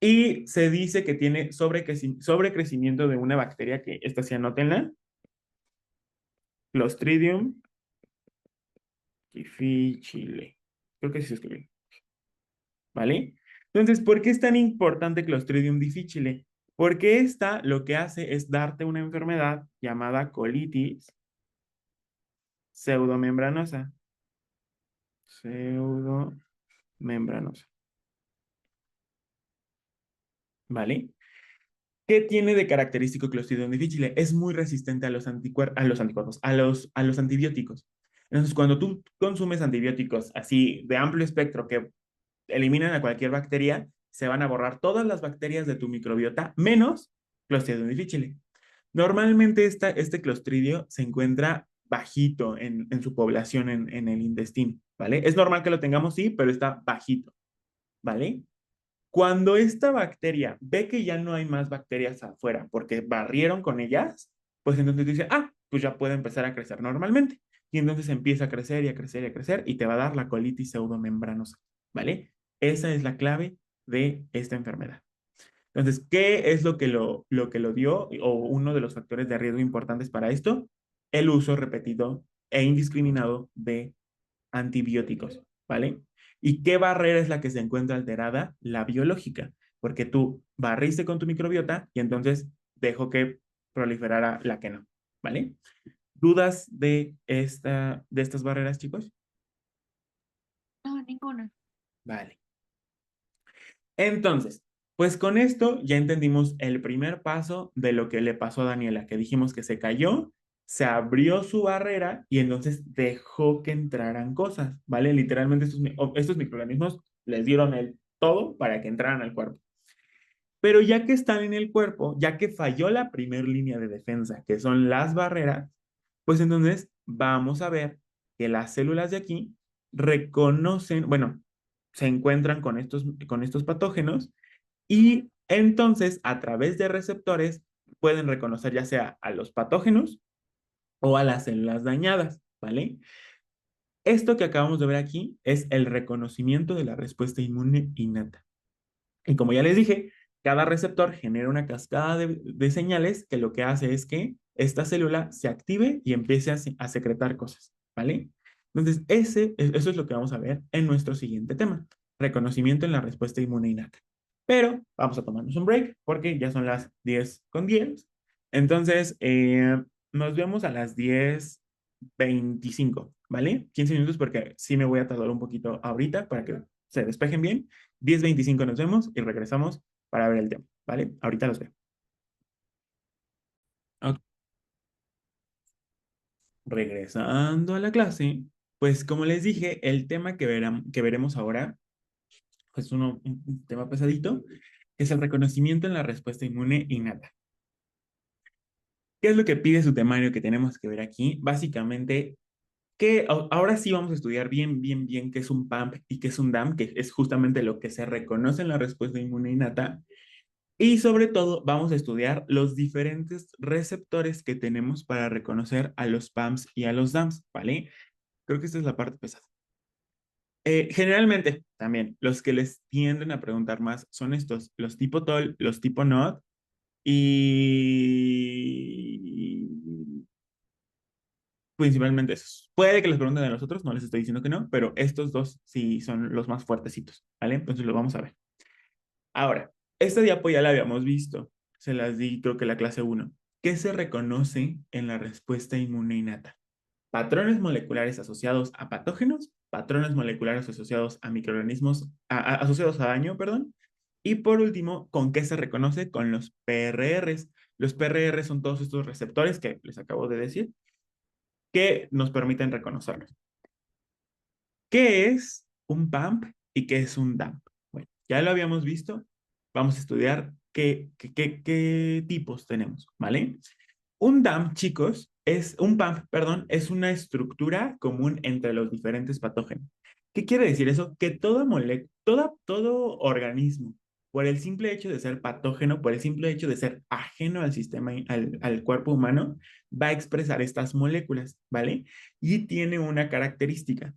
[SPEAKER 1] Y se dice que tiene sobrecrecimiento de una bacteria que, esta sí anótenla, Clostridium difficile. Creo que sí se escribe, ¿vale? Entonces, ¿por qué es tan importante Clostridium difficile? Porque esta lo que hace es darte una enfermedad llamada colitis pseudomembranosa. Pseudomembranosa. ¿Vale? ¿Qué tiene de característico Clostridium difficile? Es muy resistente a los anticuerpos, a los antibióticos. Entonces, cuando tú consumes antibióticos así de amplio espectro que eliminan a cualquier bacteria, se van a borrar todas las bacterias de tu microbiota, menos Clostridium difficile. Normalmente este clostridio se encuentra bajito en su población en el intestino, ¿vale? Es normal que lo tengamos, sí, pero está bajito, ¿vale? Cuando esta bacteria ve que ya no hay más bacterias afuera porque barrieron con ellas, pues entonces dice, pues ya puede empezar a crecer normalmente. Y entonces empieza a crecer y a crecer y a crecer y te va a dar la colitis pseudomembranosa, ¿vale? Esa es la clave de esta enfermedad. Entonces, ¿qué es lo que lo dio o uno de los factores de riesgo importantes para esto? El uso repetido e indiscriminado de antibióticos, ¿vale? ¿Y qué barrera es la que se encuentra alterada? La biológica, porque tú barriste con tu microbiota y entonces dejó que proliferara la que no, ¿vale? ¿Dudas de estas barreras, chicos?
[SPEAKER 2] No, ninguna.
[SPEAKER 1] Vale. Entonces, pues con esto ya entendimos el primer paso de lo que le pasó a Daniela, que dijimos que se cayó, se abrió su barrera y entonces dejó que entraran cosas, ¿vale? Literalmente estos microorganismos les dieron el todo para que entraran al cuerpo. Pero ya que están en el cuerpo, ya que falló la primer línea de defensa, que son las barreras, pues entonces vamos a ver que las células de aquí reconocen, bueno, se encuentran con estos patógenos y entonces a través de receptores pueden reconocer ya sea a los patógenos o a las células dañadas, ¿vale? Esto que acabamos de ver aquí es el reconocimiento de la respuesta inmune innata. Y como ya les dije, cada receptor genera una cascada de señales que lo que hace es que esta célula se active y empiece a secretar cosas, ¿vale? Entonces, eso es lo que vamos a ver en nuestro siguiente tema, reconocimiento en la respuesta inmune innata. Pero vamos a tomarnos un break porque ya son las 10:10. Entonces, nos vemos a las 10:25, ¿vale? 15 minutos porque sí me voy a tardar un poquito ahorita para que se despejen bien. 10:25 nos vemos y regresamos para ver el tema, ¿vale? Ahorita los veo. Ok. Regresando a la clase, pues como les dije, el tema que veremos ahora es un tema pesadito, que es el reconocimiento en la respuesta inmune innata. ¿Qué es lo que pide su temario que tenemos que ver aquí? Básicamente, ahora sí vamos a estudiar bien qué es un PAMP y qué es un DAM, que es justamente lo que se reconoce en la respuesta inmune innata. Y sobre todo, vamos a estudiar los diferentes receptores que tenemos para reconocer a los PAMs y a los DAMs, ¿vale? Creo que esta es la parte pesada. Generalmente, también, los que les tienden a preguntar más son estos, los tipo TOL, los tipo NOD y principalmente esos. Puede que les pregunten a los otros, no les estoy diciendo que no, pero estos dos sí son los más fuertecitos, ¿vale? Entonces lo vamos a ver. Ahora, esta diapo ya la habíamos visto, se las di creo que la clase uno. ¿Qué se reconoce en la respuesta inmune innata? Patrones moleculares asociados a patógenos, patrones moleculares asociados a microorganismos, asociados a daño, perdón. Y por último, ¿con qué se reconoce? Con los PRRs. Los PRRs son todos estos receptores que les acabo de decir, que nos permiten reconocerlos. ¿Qué es un PAMP y qué es un DAMP? Bueno, ya lo habíamos visto. Vamos a estudiar qué tipos tenemos, ¿vale? Un DAMP, chicos, un PAMP, perdón, es una estructura común entre los diferentes patógenos. ¿Qué quiere decir eso? Que todo organismo, por el simple hecho de ser patógeno, por el simple hecho de ser ajeno al sistema, al cuerpo humano, va a expresar estas moléculas, ¿vale? Y tiene una característica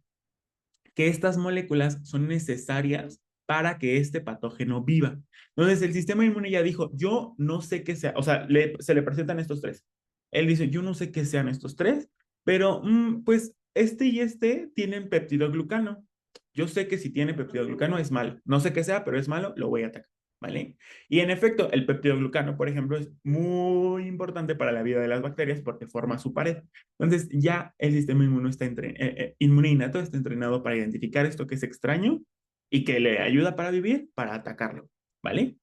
[SPEAKER 1] que estas moléculas son necesarias para que este patógeno viva. Entonces, el sistema inmune ya dijo, yo no sé qué sea, o sea, se le presentan estos tres. Él dice, yo no sé qué sean estos tres, pero pues este y este tienen peptidoglucano. Yo sé que si tiene peptidoglucano es malo. No sé qué sea, pero es malo, lo voy a atacar, ¿vale? Y en efecto, el peptidoglucano, por ejemplo, es muy importante para la vida de las bacterias porque forma su pared. Entonces, ya el sistema inmune innato está entrenado para identificar esto que es extraño y que le ayuda para vivir, para atacarlo, ¿vale?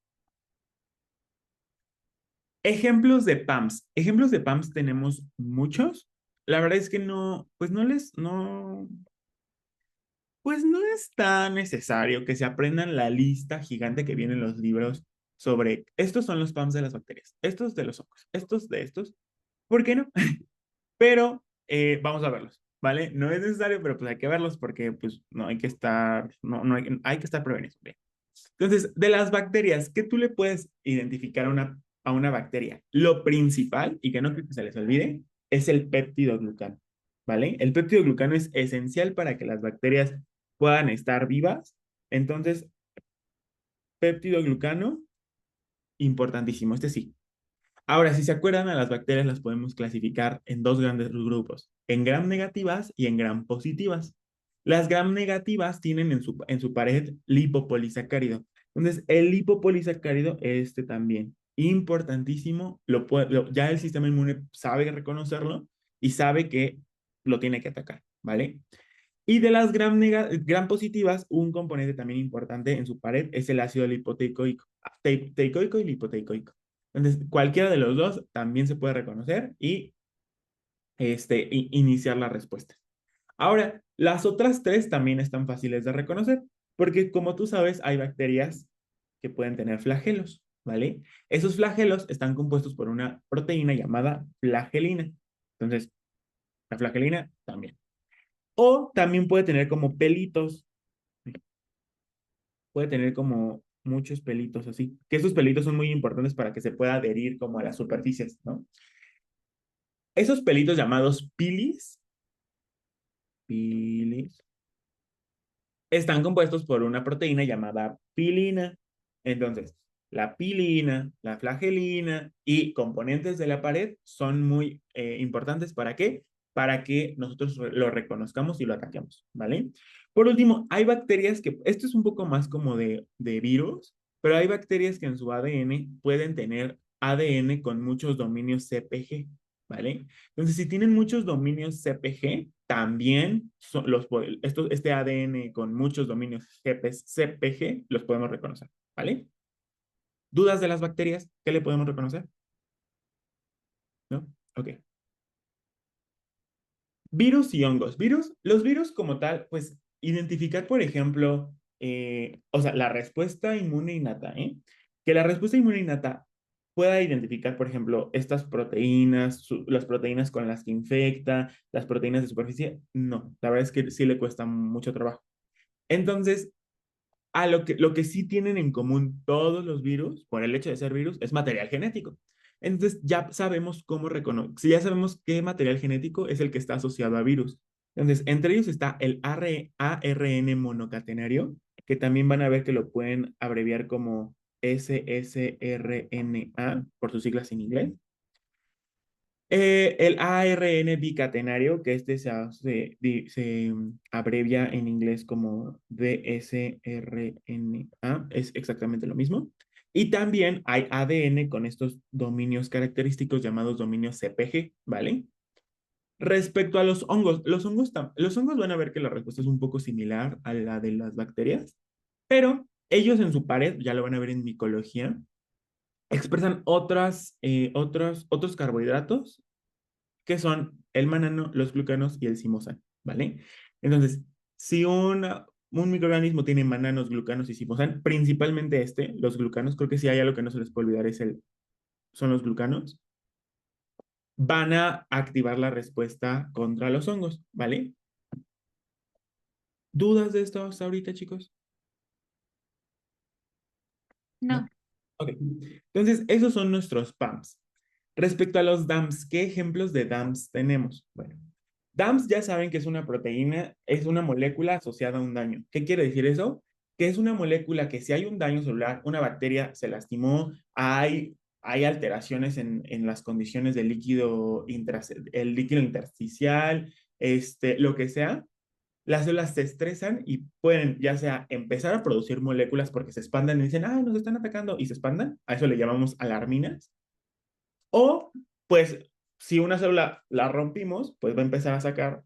[SPEAKER 1] Ejemplos de PAMS. Ejemplos de PAMS tenemos muchos. La verdad es que pues no es tan necesario que se aprendan la lista gigante que viene en los libros sobre estos son los PAMS de las bacterias, estos de los hongos, estos de estos. ¿Por qué no? Pero vamos a verlos, ¿vale? No es necesario, pero pues hay que verlos porque pues no hay que estar, no hay que estar prevenidos. Bien. Entonces, de las bacterias, ¿qué tú le puedes identificar a una bacteria? Lo principal, y que no creo que se les olvide, es el peptidoglucano, ¿vale? El peptidoglucano es esencial para que las bacterias puedan estar vivas. Entonces, peptidoglucano, importantísimo, este sí. Ahora, si se acuerdan, a las bacterias las podemos clasificar en dos grandes grupos, en gram negativas y en gram positivas. Las gram negativas tienen en su pared lipopolisacárido. Entonces, el lipopolisacárido, este también, importantísimo, ya el sistema inmune sabe reconocerlo y sabe que lo tiene que atacar, ¿vale? Y de las gram positivas, un componente también importante en su pared es el ácido lipoteicoico, teicoico y lipoteicoico. Entonces, cualquiera de los dos también se puede reconocer y iniciar la respuesta. Ahora, las otras tres también están fáciles de reconocer, porque como tú sabes, hay bacterias que pueden tener flagelos, ¿vale? Esos flagelos están compuestos por una proteína llamada flagelina. Entonces, la flagelina también. O también puede tener como pelitos, puede tener como muchos pelitos así, que esos pelitos son muy importantes para que se pueda adherir como a las superficies, ¿no? Esos pelitos llamados pilis, están compuestos por una proteína llamada pilina. Entonces, la pilina, la flagelina y componentes de la pared son muy importantes. ¿Para qué? Para que nosotros lo reconozcamos y lo ataquemos, ¿vale? Por último, hay bacterias que, esto es un poco más como de virus, pero hay bacterias que en su ADN pueden tener ADN con muchos dominios CPG, ¿vale? Entonces, si tienen muchos dominios CPG, también este ADN con muchos dominios CPG los podemos reconocer, ¿vale? ¿Dudas de las bacterias? ¿Qué le podemos reconocer? ¿No? Ok. Virus y hongos. Los virus como tal, pues identificar, por ejemplo, o sea, la respuesta inmune innata, ¿eh? Que la respuesta inmune innata pueda identificar, por ejemplo, estas proteínas, las proteínas con las que infecta, las proteínas de superficie, no, la verdad es que sí le cuesta mucho trabajo. Entonces, lo que sí tienen en común todos los virus, por el hecho de ser virus, es material genético. Entonces ya sabemos cómo reconocer, si ya sabemos qué material genético es el que está asociado a virus. Entonces, entre ellos está el ARN monocatenario, que también van a ver que lo pueden abreviar como ssRNA por sus siglas en inglés. El ARN bicatenario, que se abrevia en inglés como dsRNA, es exactamente lo mismo. Y también hay ADN con estos dominios característicos llamados dominios CPG, ¿vale? Respecto a los hongos van a ver que la respuesta es un poco similar a la de las bacterias, pero ellos en su pared, ya lo van a ver en micología, expresan otros carbohidratos que son el manano, los glucanos y el simosan, ¿vale? Entonces, si un microorganismo tiene mananos, glucanos y simosan, principalmente los glucanos, creo que si hay algo que no se les puede olvidar son los glucanos, van a activar la respuesta contra los hongos, ¿vale? ¿Dudas de esto hasta ahorita, chicos?
[SPEAKER 2] No.
[SPEAKER 1] Ok. Entonces, esos son nuestros PAMs. Respecto a los DAMs, ¿qué ejemplos de DAMs tenemos? Bueno, DAMs ya saben que es una proteína, es una molécula asociada a un daño. ¿Qué quiere decir eso? Que es una molécula que si hay un daño celular, una bacteria se lastimó, hay alteraciones en las condiciones del el líquido intersticial, lo que sea, las células se estresan y pueden ya sea empezar a producir moléculas porque se expandan y dicen, ah, nos están atacando y se expandan. A eso le llamamos alarminas. O, pues, si una célula la rompimos, pues va a empezar a sacar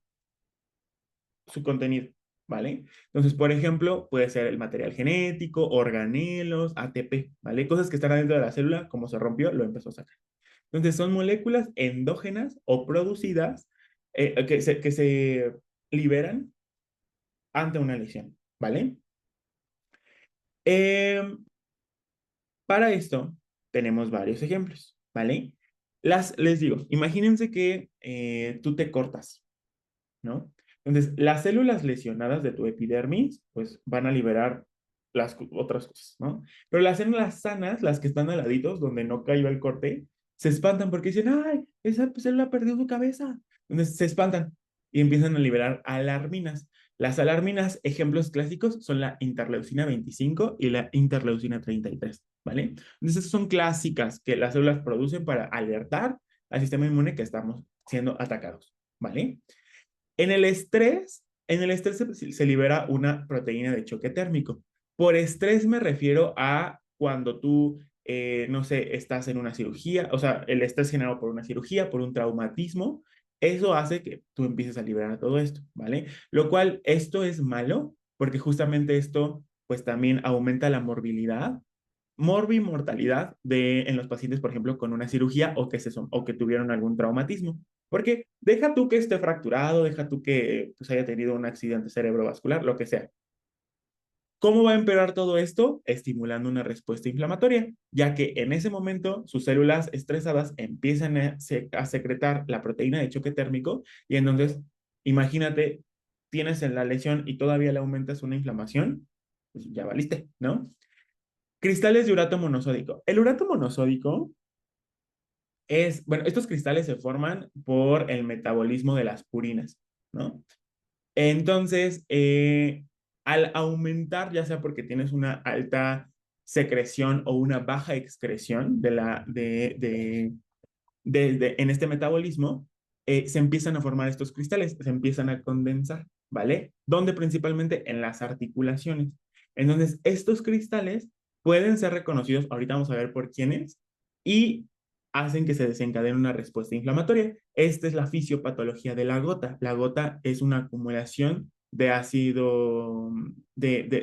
[SPEAKER 1] su contenido, ¿vale? Entonces, por ejemplo, puede ser el material genético, organelos, ATP, ¿vale? Cosas que están adentro de la célula, como se rompió, lo empezó a sacar. Entonces, son moléculas endógenas o producidas que se liberan ante una lesión, ¿vale? Em, para esto, tenemos varios ejemplos, ¿vale? Les digo, imagínense que tú te cortas, ¿no? Entonces, las células lesionadas de tu epidermis, pues van a liberar otras cosas, ¿no? Pero las células sanas, las que están al laditos, donde no cayó el corte, se espantan porque dicen, ay, esa célula perdió su cabeza. Entonces, se espantan y empiezan a liberar alarminas. Las alarminas, ejemplos clásicos, son la interleucina 25 y la interleucina 33, ¿vale? Entonces, son clásicas que las células producen para alertar al sistema inmune que estamos siendo atacados, ¿vale? En el estrés se libera una proteína de choque térmico. Por estrés me refiero a cuando tú, no sé, estás en una cirugía, o sea, el estrés generado por una cirugía, por un traumatismo, eso hace que tú empieces a liberar todo esto, ¿vale? Lo cual, esto es malo, porque justamente esto, pues también aumenta la morbimortalidad en los pacientes, por ejemplo, con una cirugía o que tuvieron algún traumatismo. Porque deja tú que esté fracturado, deja tú que pues, haya tenido un accidente cerebrovascular, lo que sea. ¿Cómo va a empeorar todo esto? Estimulando una respuesta inflamatoria, ya que en ese momento sus células estresadas empiezan a secretar la proteína de choque térmico y entonces, imagínate, tienes en la lesión y todavía le aumentas una inflamación, pues ya valiste, ¿no? Cristales de urato monosódico. El urato monosódico bueno, estos cristales se forman por el metabolismo de las purinas, ¿no? Entonces, al aumentar, ya sea porque tienes una alta secreción o una baja excreción en este metabolismo, se empiezan a formar estos cristales, se empiezan a condensar, ¿vale? ¿Dónde principalmente? En las articulaciones. Entonces, estos cristales pueden ser reconocidos, ahorita vamos a ver por quiénes, y hacen que se desencadene una respuesta inflamatoria. Esta es la fisiopatología de la gota. La gota es una acumulación de ácido,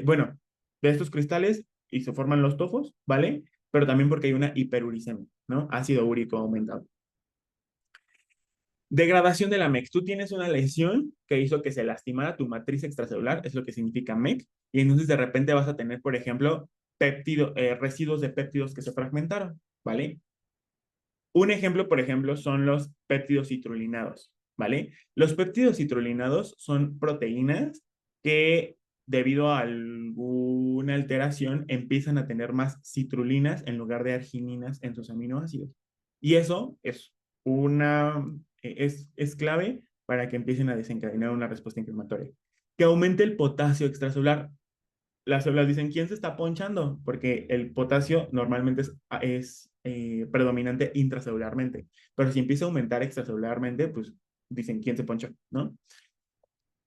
[SPEAKER 1] bueno, de estos cristales y se forman los tofos, ¿vale? Pero también porque hay una hiperuricemia, ¿no? Ácido úrico aumentado. Degradación de la MEC. Tú tienes una lesión que hizo que se lastimara tu matriz extracelular, es lo que significa MEC, y entonces de repente vas a tener, por ejemplo, residuos de péptidos que se fragmentaron, ¿vale? Un ejemplo, por ejemplo, son los péptidos citrulinados, ¿vale? Los péptidos citrulinados son proteínas que, debido a alguna alteración, empiezan a tener más citrulinas en lugar de argininas en sus aminoácidos. Y eso es clave para que empiecen a desencadenar una respuesta inflamatoria. Que aumente el potasio extracelular. Las células dicen, ¿quién se está ponchando? Porque el potasio normalmente es predominante intracelularmente, pero si empieza a aumentar extracelularmente, pues dicen, ¿quién se ponchó? ¿No?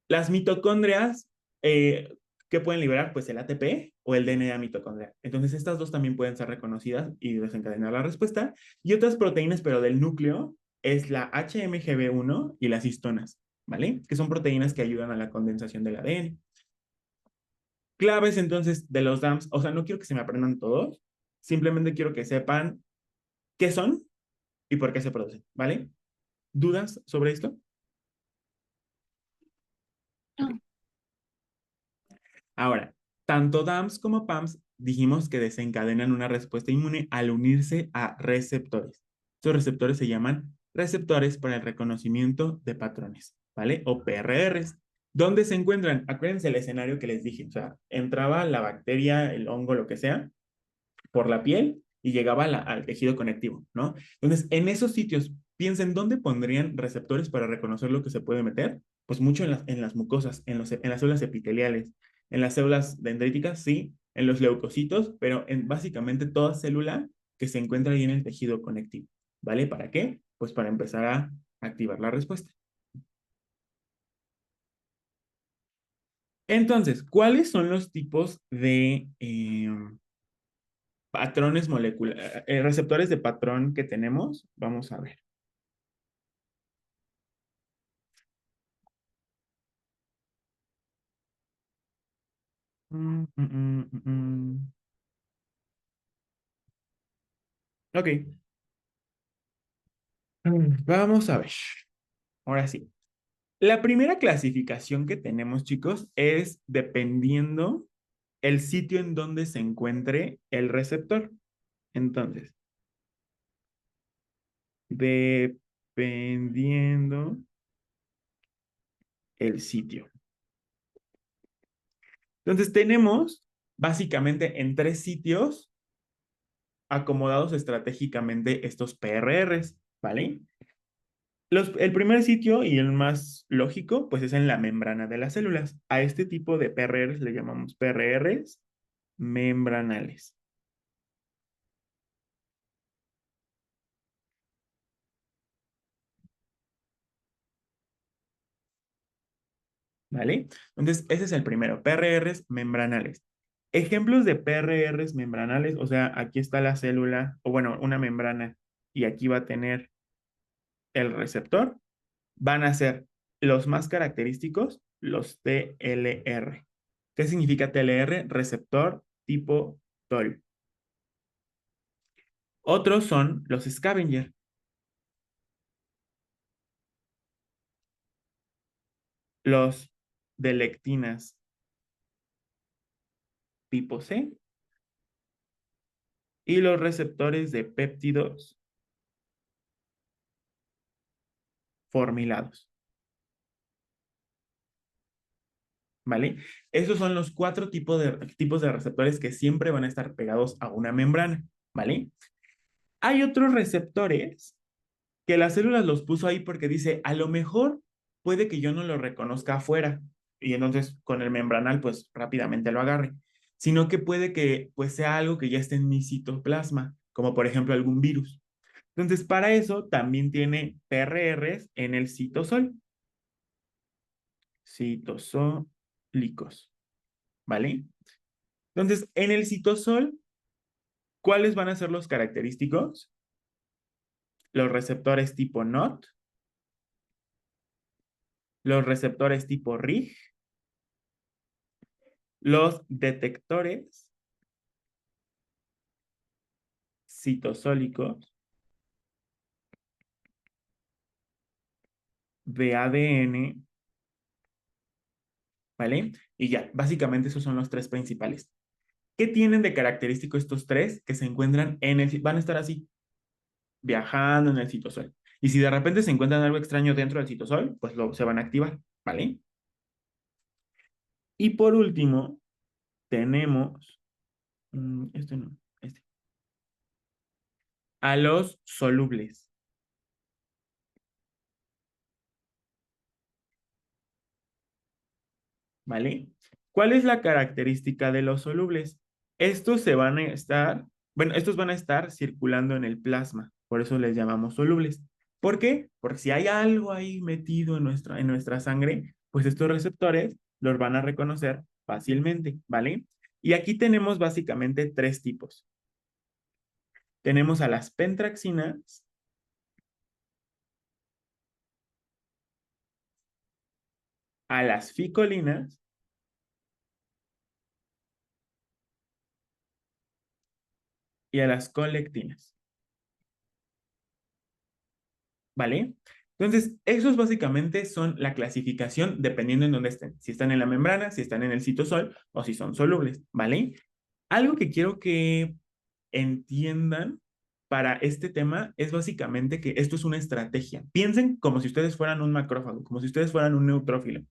[SPEAKER 1] Las mitocondrias, ¿qué pueden liberar? Pues el ATP o el DNA mitocondrial. Entonces, estas dos también pueden ser reconocidas y desencadenar la respuesta. Y otras proteínas, pero del núcleo, es la HMGB1 y las histonas, ¿vale? Que son proteínas que ayudan a la condensación del ADN. Claves entonces de los DAMs, o sea, no quiero que se me aprendan todos, simplemente quiero que sepan qué son y por qué se producen, ¿vale? ¿Dudas sobre esto?
[SPEAKER 2] No,
[SPEAKER 1] Ahora, tanto DAMs como PAMs dijimos que desencadenan una respuesta inmune al unirse a receptores. Estos receptores se llaman receptores para el reconocimiento de patrones, ¿vale? O PRRs. ¿Dónde se encuentran? Acuérdense el escenario que les dije, o sea, entraba la bacteria, el hongo, lo que sea, por la piel y llegaba al tejido conectivo, ¿no? Entonces, en esos sitios, piensen dónde pondrían receptores para reconocer lo que se puede meter. Pues mucho en las mucosas, en las células epiteliales, en las células dendríticas, sí, en los leucocitos, pero en básicamente toda célula que se encuentra ahí en el tejido conectivo, ¿vale? ¿Para qué? Pues para empezar a activar la respuesta. Entonces, ¿cuáles son los tipos de patrones moleculares, receptores de patrón que tenemos? Vamos a ver. Mm, mm, mm, mm, mm. Ok. Vamos a ver. Ahora sí. La primera clasificación que tenemos, chicos, es dependiendo el sitio en donde se encuentre el receptor. Entonces, dependiendo el sitio. Entonces, tenemos básicamente en 3 sitios acomodados estratégicamente estos PRRs, ¿vale? El primer sitio y el más lógico, pues es en la membrana de las células. A este tipo de PRRs le llamamos PRRs membranales. ¿vale? Entonces, ese es el primero, PRRs membranales. Ejemplos de PRRs membranales, o sea, aquí está la célula, o bueno, una membrana, y aquí va a tener el receptor, van a ser los más característicos, los TLR. ¿Qué significa TLR? Receptor tipo TOL. Otros son los scavenger. Los de lectinas tipo C y los receptores de péptidos formilados. ¿Vale? Esos son los cuatro tipos de receptores que siempre van a estar pegados a una membrana. ¿Vale? Hay otros receptores que las células los puso ahí porque dice, a lo mejor puede que yo no lo reconozca afuera y entonces con el membranal pues rápidamente lo agarre, sino que puede que pues sea algo que ya esté en mi citoplasma, como por ejemplo algún virus. Entonces para eso también tiene PRRs en el citosol, citosólicos, ¿vale? Entonces en el citosol, ¿cuáles van a ser los característicos? Los receptores tipo NOT, los receptores tipo RIG, los detectores citosólicos de ADN, ¿vale? Y ya, básicamente esos son los tres principales. ¿Qué tienen de característico estos tres que se encuentran van a estar así, viajando en el citosol? Y si de repente se encuentran algo extraño dentro del citosol, pues se van a activar, ¿vale? Y por último, tenemos, este no, este, a los solubles. ¿Vale? ¿Cuál es la característica de los solubles? Estos se van a estar, bueno, estos van a estar circulando en el plasma, por eso les llamamos solubles. ¿Por qué? Porque si hay algo ahí metido en nuestra sangre, pues estos receptores los van a reconocer fácilmente, ¿vale? Y aquí tenemos básicamente tres tipos. Tenemos a las pentraxinas, a las ficolinas y a las colectinas. ¿Vale? Entonces, esos básicamente son la clasificación dependiendo en dónde estén. Si están en la membrana, si están en el citosol o si son solubles, ¿vale? Algo que quiero que entiendan para este tema es básicamente que esto es una estrategia. Piensen como si ustedes fueran un macrófago, como si ustedes fueran un neutrófilo.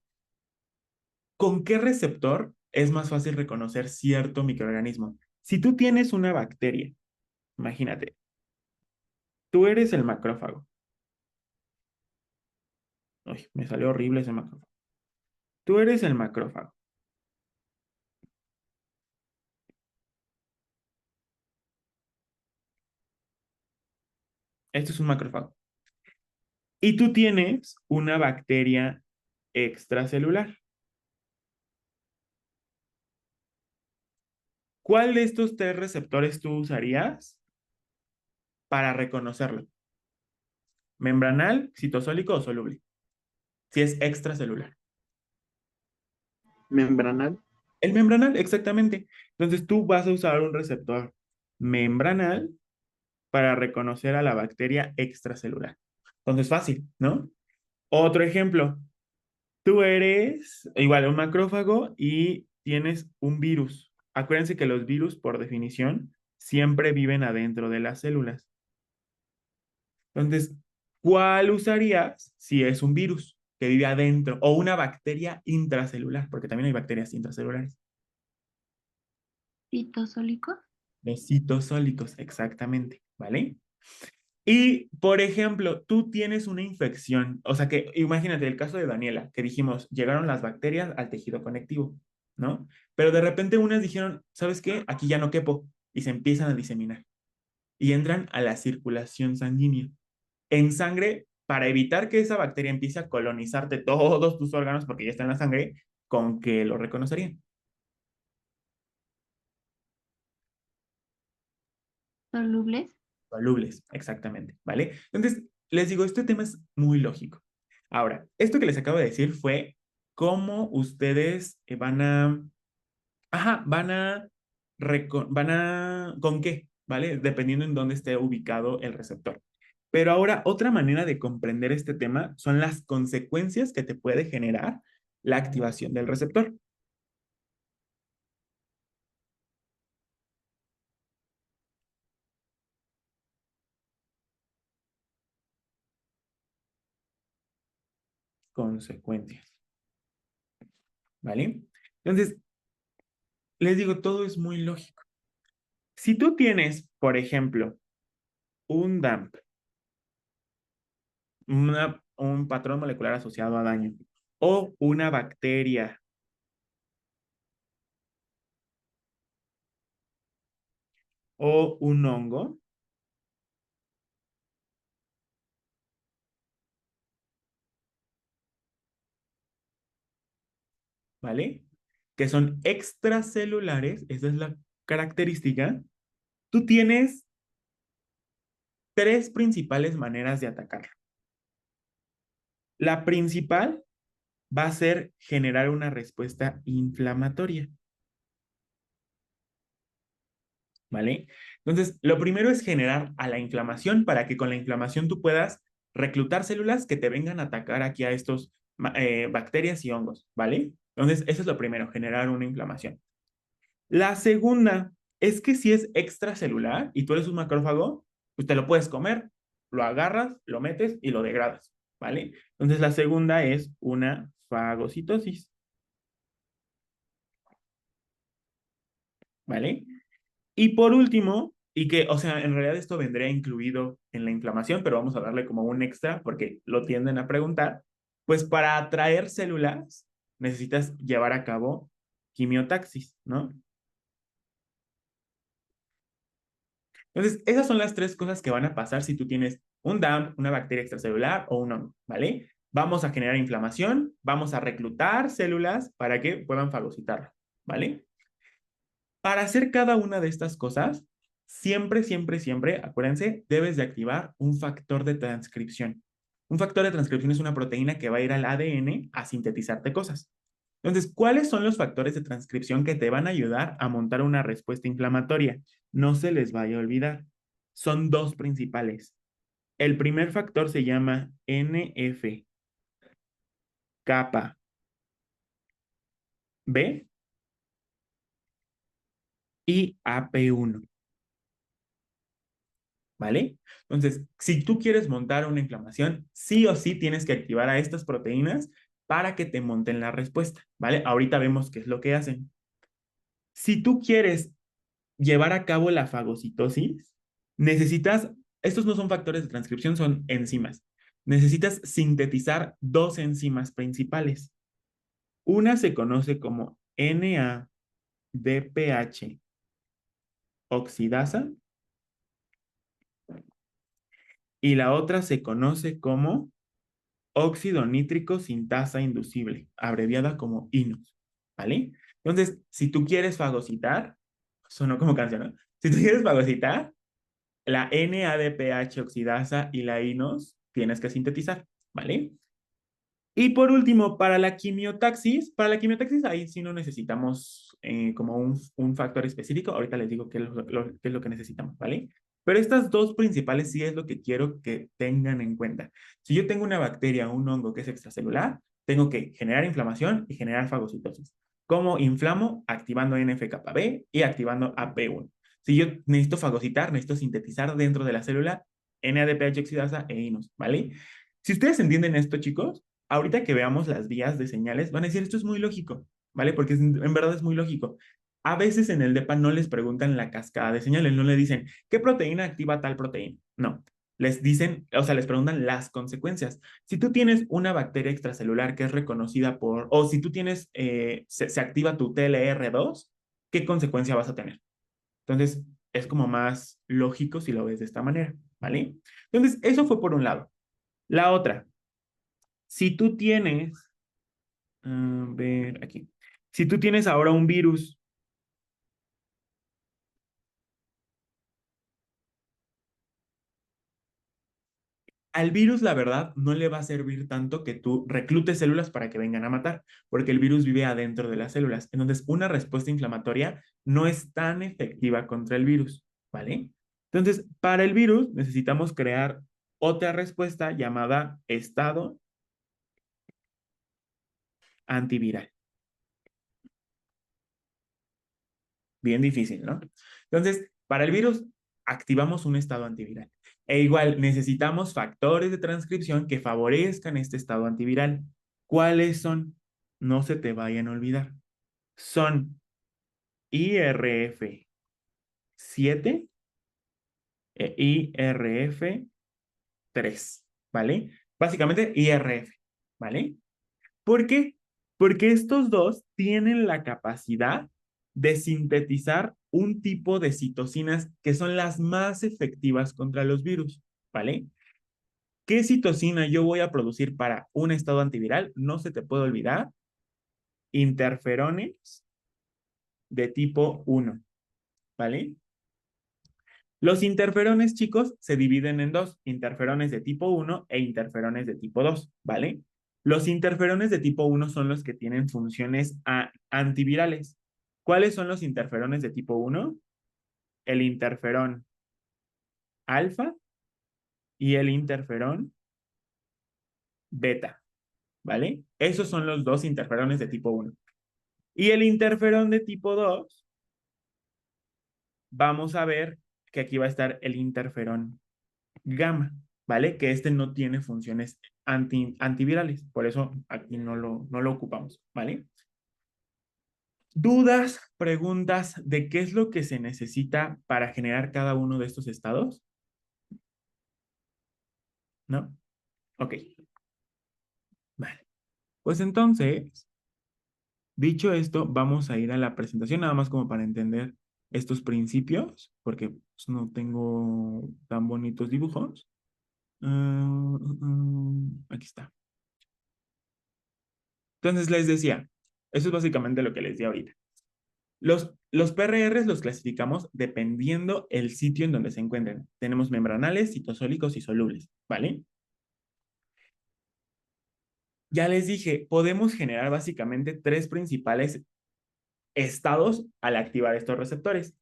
[SPEAKER 1] ¿Con qué receptor es más fácil reconocer cierto microorganismo? Si tú tienes una bacteria, imagínate, tú eres el macrófago. Uy, me salió horrible ese macrófago. Tú eres el macrófago. Esto es un macrófago. Y tú tienes una bacteria extracelular. ¿Cuál de estos tres receptores tú usarías para reconocerlo? ¿Membranal, citosólico o soluble? Si es extracelular.
[SPEAKER 3] Membranal.
[SPEAKER 1] El membranal, exactamente. Entonces tú vas a usar un receptor membranal para reconocer a la bacteria extracelular. Entonces fácil, ¿no? Otro ejemplo. Tú eres igual un macrófago y tienes un virus. Acuérdense que los virus, por definición, siempre viven adentro de las células. Entonces, ¿cuál usarías si es un virus que vive adentro o una bacteria intracelular? Porque también hay bacterias intracelulares.
[SPEAKER 2] Citosólico.
[SPEAKER 1] Los citosólicos, exactamente, ¿vale? Y, por ejemplo, tú tienes una infección, o sea que imagínate el caso de Daniela, que dijimos, llegaron las bacterias al tejido conectivo, ¿no? Pero de repente unas dijeron, ¿sabes qué? Aquí ya no quepo, y se empiezan a diseminar y entran a la circulación sanguínea. En sangre para evitar que esa bacteria empiece a colonizarte todos tus órganos porque ya está en la sangre, ¿con qué lo reconocerían?
[SPEAKER 2] Solubles.
[SPEAKER 1] Solubles, exactamente, ¿vale? Entonces, les digo, este tema es muy lógico. Ahora, esto que les acabo de decir fue cómo ustedes ¿con qué? ¿Vale? Dependiendo en dónde esté ubicado el receptor. Pero ahora, otra manera de comprender este tema son las consecuencias que te puede generar la activación del receptor. Consecuencias, ¿vale? Entonces, les digo, todo es muy lógico. Si tú tienes, por ejemplo, un DAMP, un patrón molecular asociado a daño, o una bacteria, o un hongo, ¿vale? Que son extracelulares, esa es la característica. Tú tienes tres principales maneras de atacar. La principal va a ser generar una respuesta inflamatoria, ¿vale? Entonces, lo primero es generar a la inflamación para que con la inflamación tú puedas reclutar células que te vengan a atacar aquí a estos bacterias y hongos, ¿vale? Entonces, eso es lo primero, generar una inflamación. La segunda es que si es extracelular y tú eres un macrófago, pues te lo puedes comer, lo agarras, lo metes y lo degradas, ¿vale? Entonces la segunda es una fagocitosis, ¿vale? Y por último, y que, o sea, en realidad esto vendría incluido en la inflamación, pero vamos a darle como un extra porque lo tienden a preguntar, pues para atraer células necesitas llevar a cabo quimiotaxis, ¿no? Entonces, esas son las tres cosas que van a pasar si tú tienes un DAMP, una bacteria extracelular o un hongo, ¿vale? Vamos a generar inflamación, vamos a reclutar células para que puedan fagocitar, ¿vale? Para hacer cada una de estas cosas, siempre, siempre, siempre, acuérdense, debes de activar un factor de transcripción. Un factor de transcripción es una proteína que va a ir al ADN a sintetizarte cosas. Entonces, ¿cuáles son los factores de transcripción que te van a ayudar a montar una respuesta inflamatoria? No se les vaya a olvidar. Son dos principales. El primer factor se llama NF kappa B y AP1, ¿vale? Entonces, si tú quieres montar una inflamación, sí o sí tienes que activar a estas proteínas para que te monten la respuesta, ¿vale? Ahorita vemos qué es lo que hacen. Si tú quieres llevar a cabo la fagocitosis, necesitas, estos no son factores de transcripción, son enzimas. Necesitas sintetizar dos enzimas principales. Una se conoce como NADPH oxidasa y la otra se conoce como óxido nítrico sintasa inducible, abreviada como INOS, ¿vale? Entonces, si tú quieres fagocitar, sonó como canción, ¿no? Si tú quieres fagocitar, la NADPH oxidasa y la INOS tienes que sintetizar, ¿vale? Y por último, para la quimiotaxis ahí sí no necesitamos como un factor específico. Ahorita les digo qué es lo que necesitamos, ¿vale? Pero estas dos principales sí es lo que quiero que tengan en cuenta. Si yo tengo una bacteria o un hongo que es extracelular, tengo que generar inflamación y generar fagocitosis. ¿Cómo inflamo? Activando NF-kappa B y activando AP1. Si yo necesito fagocitar, necesito sintetizar dentro de la célula NADPH oxidasa e INOS, ¿vale? Si ustedes entienden esto, chicos, ahorita que veamos las vías de señales, van a decir, esto es muy lógico, ¿vale? Porque en verdad es muy lógico. A veces en el DEPA no les preguntan la cascada de señales, no le dicen, ¿qué proteína activa tal proteína? No, les dicen, o sea, les preguntan las consecuencias. Si tú tienes una bacteria extracelular que es reconocida por, o si tú tienes, se activa tu TLR2, ¿qué consecuencia vas a tener? Entonces, es como más lógico si lo ves de esta manera, ¿vale? Entonces, eso fue por un lado. La otra, si tú tienes, a ver, aquí, si tú tienes ahora un virus, al virus, la verdad, no le va a servir tanto que tú reclutes células para que vengan a matar, porque el virus vive adentro de las células. Entonces, una respuesta inflamatoria no es tan efectiva contra el virus, ¿vale? Entonces, para el virus necesitamos crear otra respuesta llamada estado antiviral. Bien difícil, ¿no? Entonces, para el virus activamos un estado antiviral. E igual necesitamos factores de transcripción que favorezcan este estado antiviral. ¿Cuáles son? No se te vayan a olvidar. Son IRF7 e IRF3, ¿vale? Básicamente IRF, ¿vale? ¿Por qué? Porque estos dos tienen la capacidad de sintetizar un tipo de citocinas que son las más efectivas contra los virus, ¿vale? ¿Qué citocina yo voy a producir para un estado antiviral? No se te puede olvidar, interferones de tipo 1, ¿vale? Los interferones, chicos, se dividen en dos, interferones de tipo 1 e interferones de tipo 2, ¿vale? Los interferones de tipo 1 son los que tienen funciones antivirales. ¿Cuáles son los interferones de tipo 1? El interferón alfa y el interferón beta, ¿vale? Esos son los dos interferones de tipo 1. Y el interferón de tipo 2, vamos a ver que aquí va a estar el interferón gamma, ¿vale? Que este no tiene funciones antivirales, por eso aquí no lo ocupamos, ¿vale? ¿Dudas, preguntas de qué es lo que se necesita para generar cada uno de estos estados? ¿No? Ok, vale. Pues entonces, dicho esto, vamos a ir a la presentación, nada más como para entender estos principios, porque pues, no tengo tan bonitos dibujos. Aquí está. Entonces les decía, eso es básicamente lo que les di ahorita. Los PRRs los clasificamos dependiendo el sitio en donde se encuentren. Tenemos membranales, citosólicos y solubles, ¿vale? Ya les dije, podemos generar básicamente tres principales estados al activar estos receptores.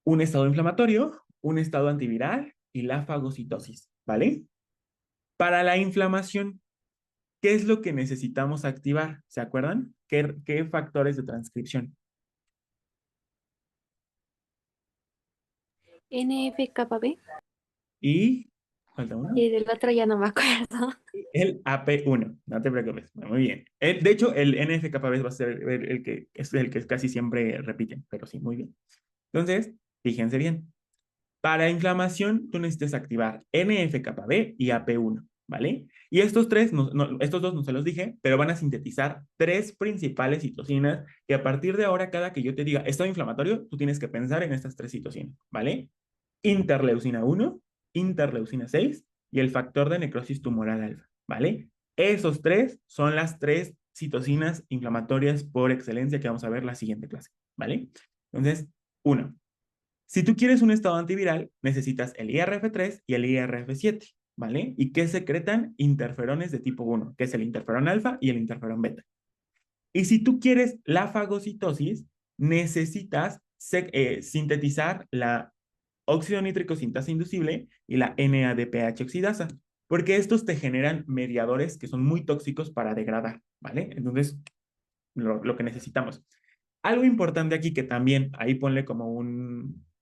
[SPEAKER 1] Un estado inflamatorio, un estado antiviral y la fagocitosis, ¿vale? Para la inflamación, ¿qué es lo que necesitamos activar? ¿Se acuerdan? ¿Qué factores de transcripción?
[SPEAKER 4] NF-κB.
[SPEAKER 1] Y, falta uno.
[SPEAKER 4] Y del otro ya no me acuerdo.
[SPEAKER 1] El AP1, no te preocupes, muy bien. De hecho, el NF-κB va a ser el que casi siempre repiten, pero sí, muy bien. Entonces, fíjense bien. Para inflamación, tú necesitas activar NF-κB y AP1, ¿vale? Y estos tres, estos dos no se los dije, pero van a sintetizar tres principales citocinas que a partir de ahora, cada que yo te diga estado inflamatorio, tú tienes que pensar en estas tres citocinas, ¿vale? Interleucina 1, interleucina 6 y el factor de necrosis tumoral alfa, ¿vale? Esos tres son las tres citocinas inflamatorias por excelencia que vamos a ver la siguiente clase, ¿vale? Entonces, uno, si tú quieres un estado antiviral, necesitas el IRF3 y el IRF7, ¿vale? ¿Y qué secretan? Interferones de tipo 1, que es el interferón alfa y el interferón beta. Y si tú quieres la fagocitosis, necesitas sintetizar la óxido nítrico sintasa inducible y la NADPH oxidasa, porque estos te generan mediadores que son muy tóxicos para degradar, ¿vale? Entonces, lo que necesitamos. Algo importante aquí que también, ahí ponle como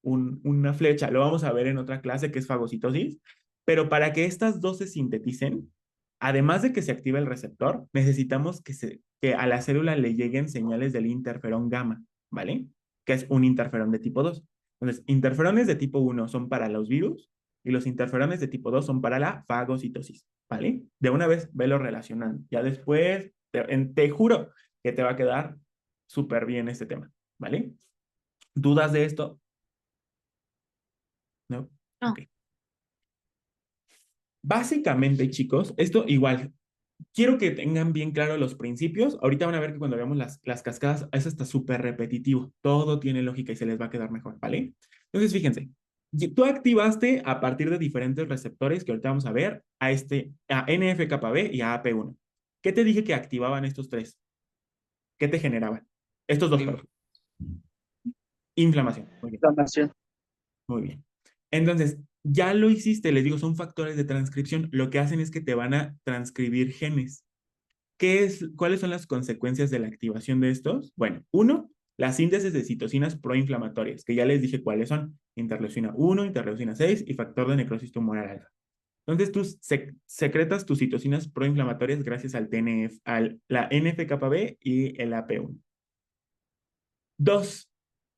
[SPEAKER 1] una flecha, lo vamos a ver en otra clase que es fagocitosis, pero para que estas dos se sinteticen, además de que se active el receptor, necesitamos que a la célula le lleguen señales del interferón gamma, ¿vale? Que es un interferón de tipo 2. Entonces, interferones de tipo 1 son para los virus y los interferones de tipo 2 son para la fagocitosis, ¿vale? De una vez, velo relacionando. Ya después, te juro que te va a quedar súper bien este tema, ¿vale? ¿Dudas de esto? ¿No?
[SPEAKER 2] No.
[SPEAKER 1] Ok. Básicamente, chicos, esto igual, quiero que tengan bien claro los principios. Ahorita van a ver que cuando veamos las cascadas, eso está súper repetitivo. Todo tiene lógica y se les va a quedar mejor, ¿vale? Entonces, fíjense, tú activaste a partir de diferentes receptores que ahorita vamos a ver a NF-κB y a AP1. ¿Qué te dije que activaban estos tres? ¿Qué te generaban? Estos dos, perdón. Inflamación. Muy bien.
[SPEAKER 5] Inflamación.
[SPEAKER 1] Muy bien. Entonces, ya lo hiciste, les digo, son factores de transcripción. Lo que hacen es que te van a transcribir genes. ¿Cuáles son las consecuencias de la activación de estos? Bueno, uno, la síntesis de citocinas proinflamatorias, que ya les dije cuáles son. Interleucina 1, interleucina 6 y factor de necrosis tumoral alfa. Entonces, tú secretas tus citocinas proinflamatorias gracias al TNF, la NF-κB y el AP1. Dos,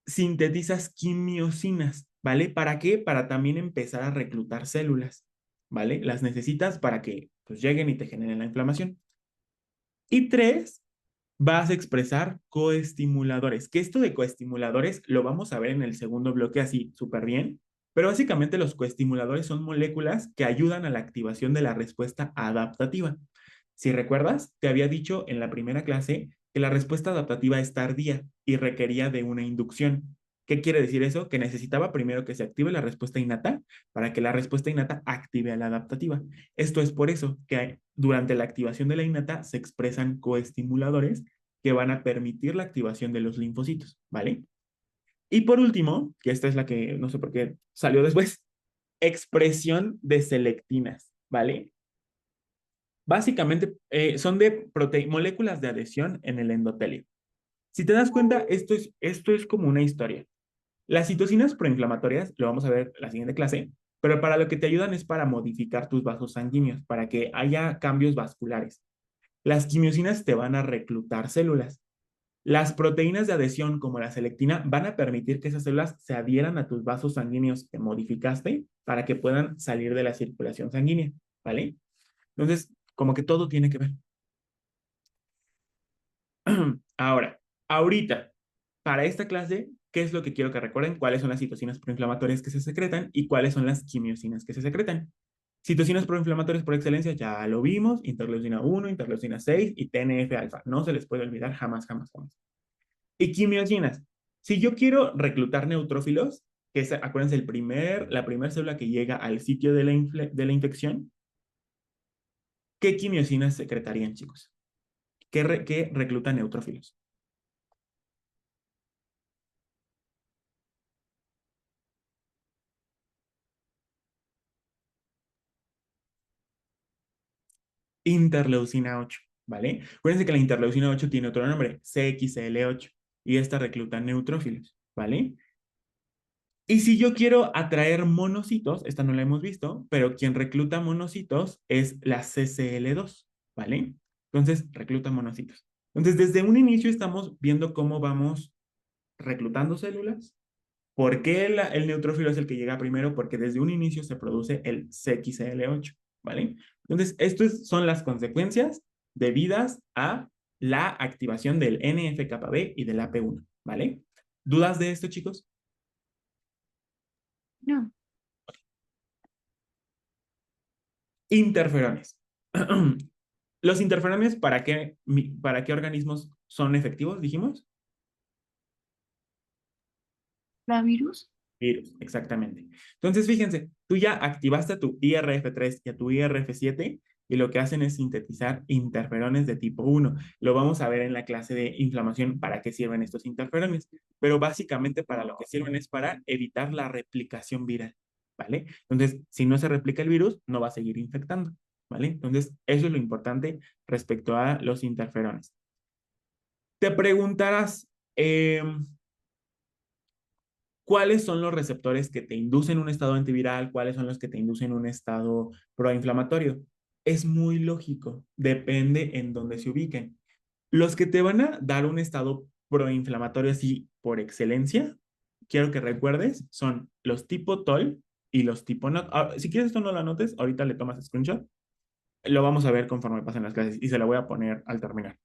[SPEAKER 1] sintetizas quimiosinas, ¿vale? ¿Para qué? Para también empezar a reclutar células, ¿vale? Las necesitas para que pues, lleguen y te generen la inflamación. Y tres, vas a expresar coestimuladores, que esto de coestimuladores lo vamos a ver en el segundo bloque así súper bien, pero básicamente los coestimuladores son moléculas que ayudan a la activación de la respuesta adaptativa. Si recuerdas, te había dicho en la primera clase que la respuesta adaptativa es tardía y requería de una inducción. ¿Qué quiere decir eso? Que necesitaba primero que se active la respuesta innata para que la respuesta innata active a la adaptativa. Esto es por eso que durante la activación de la innata se expresan coestimuladores que van a permitir la activación de los linfocitos, ¿vale? Y por último, que esta es la que no sé por qué salió después, expresión de selectinas, ¿vale? Básicamente son de moléculas de adhesión en el endotelio. Si te das cuenta, esto es como una historia. Las citocinas proinflamatorias, lo vamos a ver en la siguiente clase, pero para lo que te ayudan es para modificar tus vasos sanguíneos, para que haya cambios vasculares. Las quimiosinas te van a reclutar células. Las proteínas de adhesión, como la selectina, van a permitir que esas células se adhieran a tus vasos sanguíneos que modificaste para que puedan salir de la circulación sanguínea, ¿vale? Entonces, como que todo tiene que ver. Ahora, ahorita, para esta clase, ¿qué es lo que quiero que recuerden? ¿Cuáles son las citocinas proinflamatorias que se secretan y cuáles son las quimiosinas que se secretan? Citocinas proinflamatorias por excelencia, ya lo vimos, interleucina 1, interleucina 6 y TNF-alfa. No se les puede olvidar jamás, jamás, jamás. Y quimiosinas. Si yo quiero reclutar neutrófilos, que es, acuérdense, la primera célula que llega al sitio de la infección, ¿qué quimiosinas secretarían, chicos? ¿Qué recluta neutrófilos? Interleucina 8, ¿vale? Acuérdense que la interleucina 8 tiene otro nombre, CXL8, y esta recluta neutrófilos, ¿vale? Y si yo quiero atraer monocitos, esta no la hemos visto, pero quien recluta monocitos es la CCL2, ¿vale? Entonces, recluta monocitos. Entonces, desde un inicio estamos viendo cómo vamos reclutando células. ¿Por qué el neutrófilo es el que llega primero? Porque desde un inicio se produce el CXL8, ¿vale? Entonces, estas son las consecuencias debidas a la activación del NF-κB y del AP1, ¿vale? ¿Dudas de esto, chicos?
[SPEAKER 2] No.
[SPEAKER 1] Interferones. ¿Los interferones para qué organismos son efectivos, dijimos?
[SPEAKER 2] ¿La virus?
[SPEAKER 1] Virus, exactamente. Entonces, fíjense, tú ya activaste a tu IRF3 y a tu IRF7 y lo que hacen es sintetizar interferones de tipo 1. Lo vamos a ver en la clase de inflamación para qué sirven estos interferones, pero básicamente para lo que sirven es para evitar la replicación viral, ¿vale? Entonces, si no se replica el virus, no va a seguir infectando, ¿vale? Entonces, eso es lo importante respecto a los interferones. Te preguntarás, ¿cuáles son los receptores que te inducen un estado antiviral? ¿Cuáles son los que te inducen un estado proinflamatorio? Es muy lógico, depende en dónde se ubiquen. Los que te van a dar un estado proinflamatorio así por excelencia, quiero que recuerdes, son los tipo TOL y los tipo NOT. Si quieres esto no lo anotes, ahorita le tomas screenshot. Lo vamos a ver conforme pasen las clases y se la voy a poner al terminar.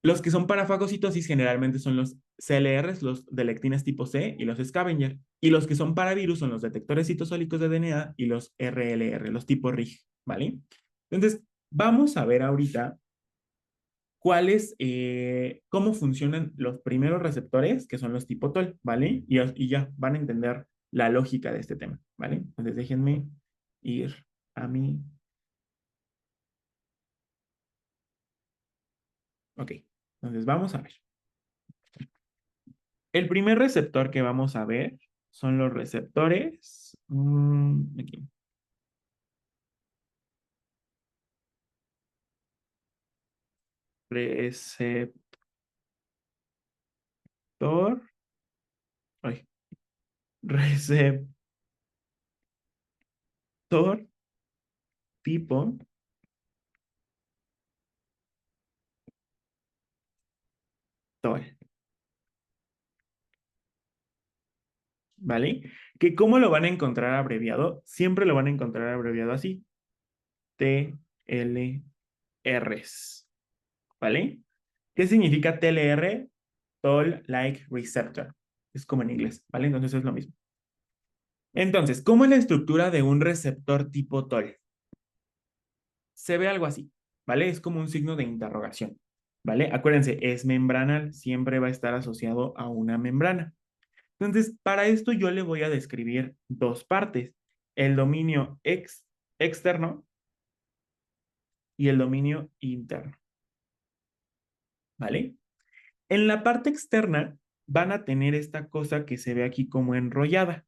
[SPEAKER 1] Los que son para fagocitosis generalmente son los CLRs, los de lectinas tipo C y los scavenger. Y los que son para virus son los detectores citosólicos de DNA y los RLR, los tipo RIG, ¿vale? Entonces, vamos a ver ahorita cómo funcionan los primeros receptores, que son los tipo TOL, ¿vale? Y ya van a entender la lógica de este tema, ¿vale? Entonces, déjenme ir a mi... Ok, entonces vamos a ver. El primer receptor que vamos a ver son los receptores. Aquí. Receptor. Ay, receptor tipo TOL. ¿Vale? Que cómo lo van a encontrar abreviado, siempre lo van a encontrar abreviado así. TLRs. ¿Vale? ¿Qué significa TLR? Toll Like Receptor. Es como en inglés, ¿vale? Entonces es lo mismo. Entonces, ¿cómo es la estructura de un receptor tipo TOL? Se ve algo así, ¿vale? Es como un signo de interrogación, ¿vale? Acuérdense, es membranal, siempre va a estar asociado a una membrana. Entonces, para esto yo le voy a describir dos partes, el dominio externo y el dominio interno, ¿vale? En la parte externa van a tener esta cosa que se ve aquí como enrollada,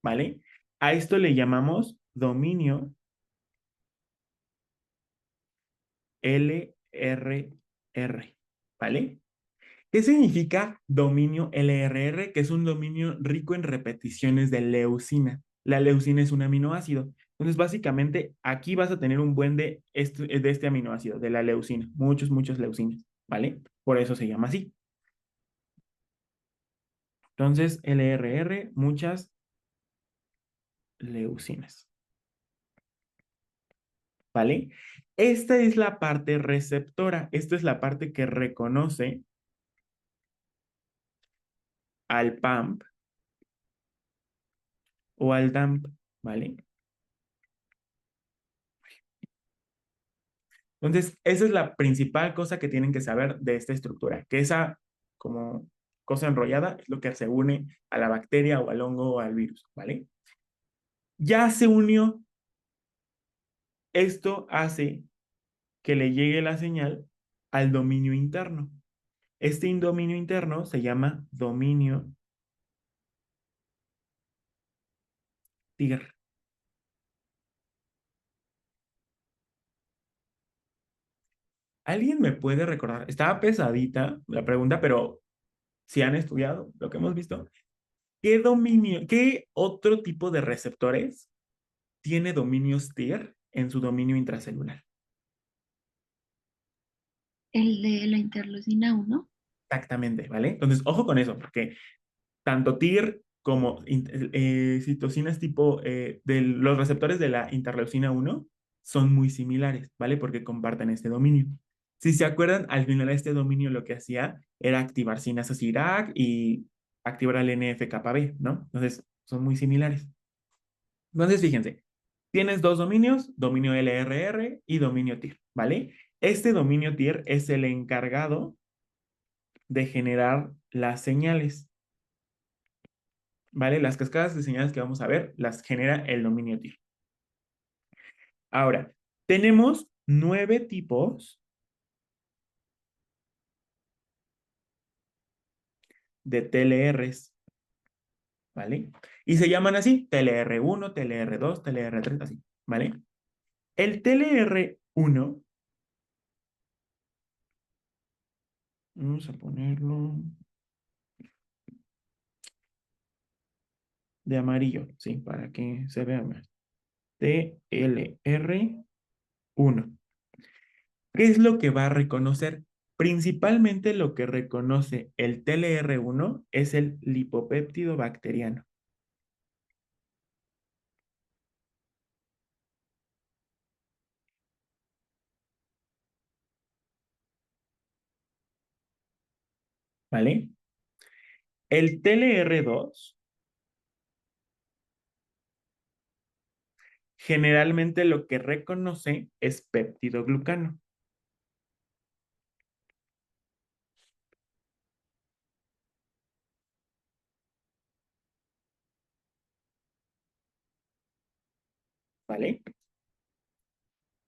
[SPEAKER 1] ¿vale? A esto le llamamos dominio LRR, ¿vale? ¿Qué significa dominio LRR? Que es un dominio rico en repeticiones de leucina. La leucina es un aminoácido. Entonces, básicamente, aquí vas a tener un buen de este aminoácido, de la leucina. Muchos leucinas, ¿vale? Por eso se llama así. Entonces, LRR, muchas leucinas, ¿vale? Esta es la parte receptora. Esta es la parte que reconoce al PAMP o al DAMP, ¿vale? Entonces, esa es la principal cosa que tienen que saber de esta estructura, que esa como cosa enrollada es lo que se une a la bacteria o al hongo o al virus, ¿vale? Ya se unió, esto hace que le llegue la señal al dominio interno. Este dominio interno se llama dominio TIR. ¿Alguien me puede recordar? Estaba pesadita la pregunta, pero si han estudiado lo que hemos visto, qué otro tipo de receptores tiene dominios TIR en su dominio intracelular?
[SPEAKER 2] El de la interleucina 1.
[SPEAKER 1] Exactamente, ¿vale? Entonces, ojo con eso, porque tanto TIR como citocinas tipo de los receptores de la interleucina 1 son muy similares, ¿vale? Porque comparten este dominio. Si se acuerdan, al final este dominio lo que hacía era activar sinasas IRAC y activar el NF-κB, ¿no? Entonces, son muy similares. Entonces, fíjense, tienes dos dominios, dominio LRR y dominio TIR, ¿vale? Este dominio TIR es el encargado de generar las señales, ¿vale? Las cascadas de señales que vamos a ver las genera el dominio TIR. Ahora, tenemos 9 tipos de TLRs, ¿vale? Y se llaman así, TLR1, TLR2, TLR3, así, ¿vale? El TLR1, vamos a ponerlo de amarillo, ¿sí? Para que se vea más. TLR1. ¿Qué es lo que va a reconocer? Principalmente lo que reconoce el TLR1 es el lipopéptido bacteriano. ¿vale? El TLR2 generalmente lo que reconoce es peptidoglucano. ¿Vale?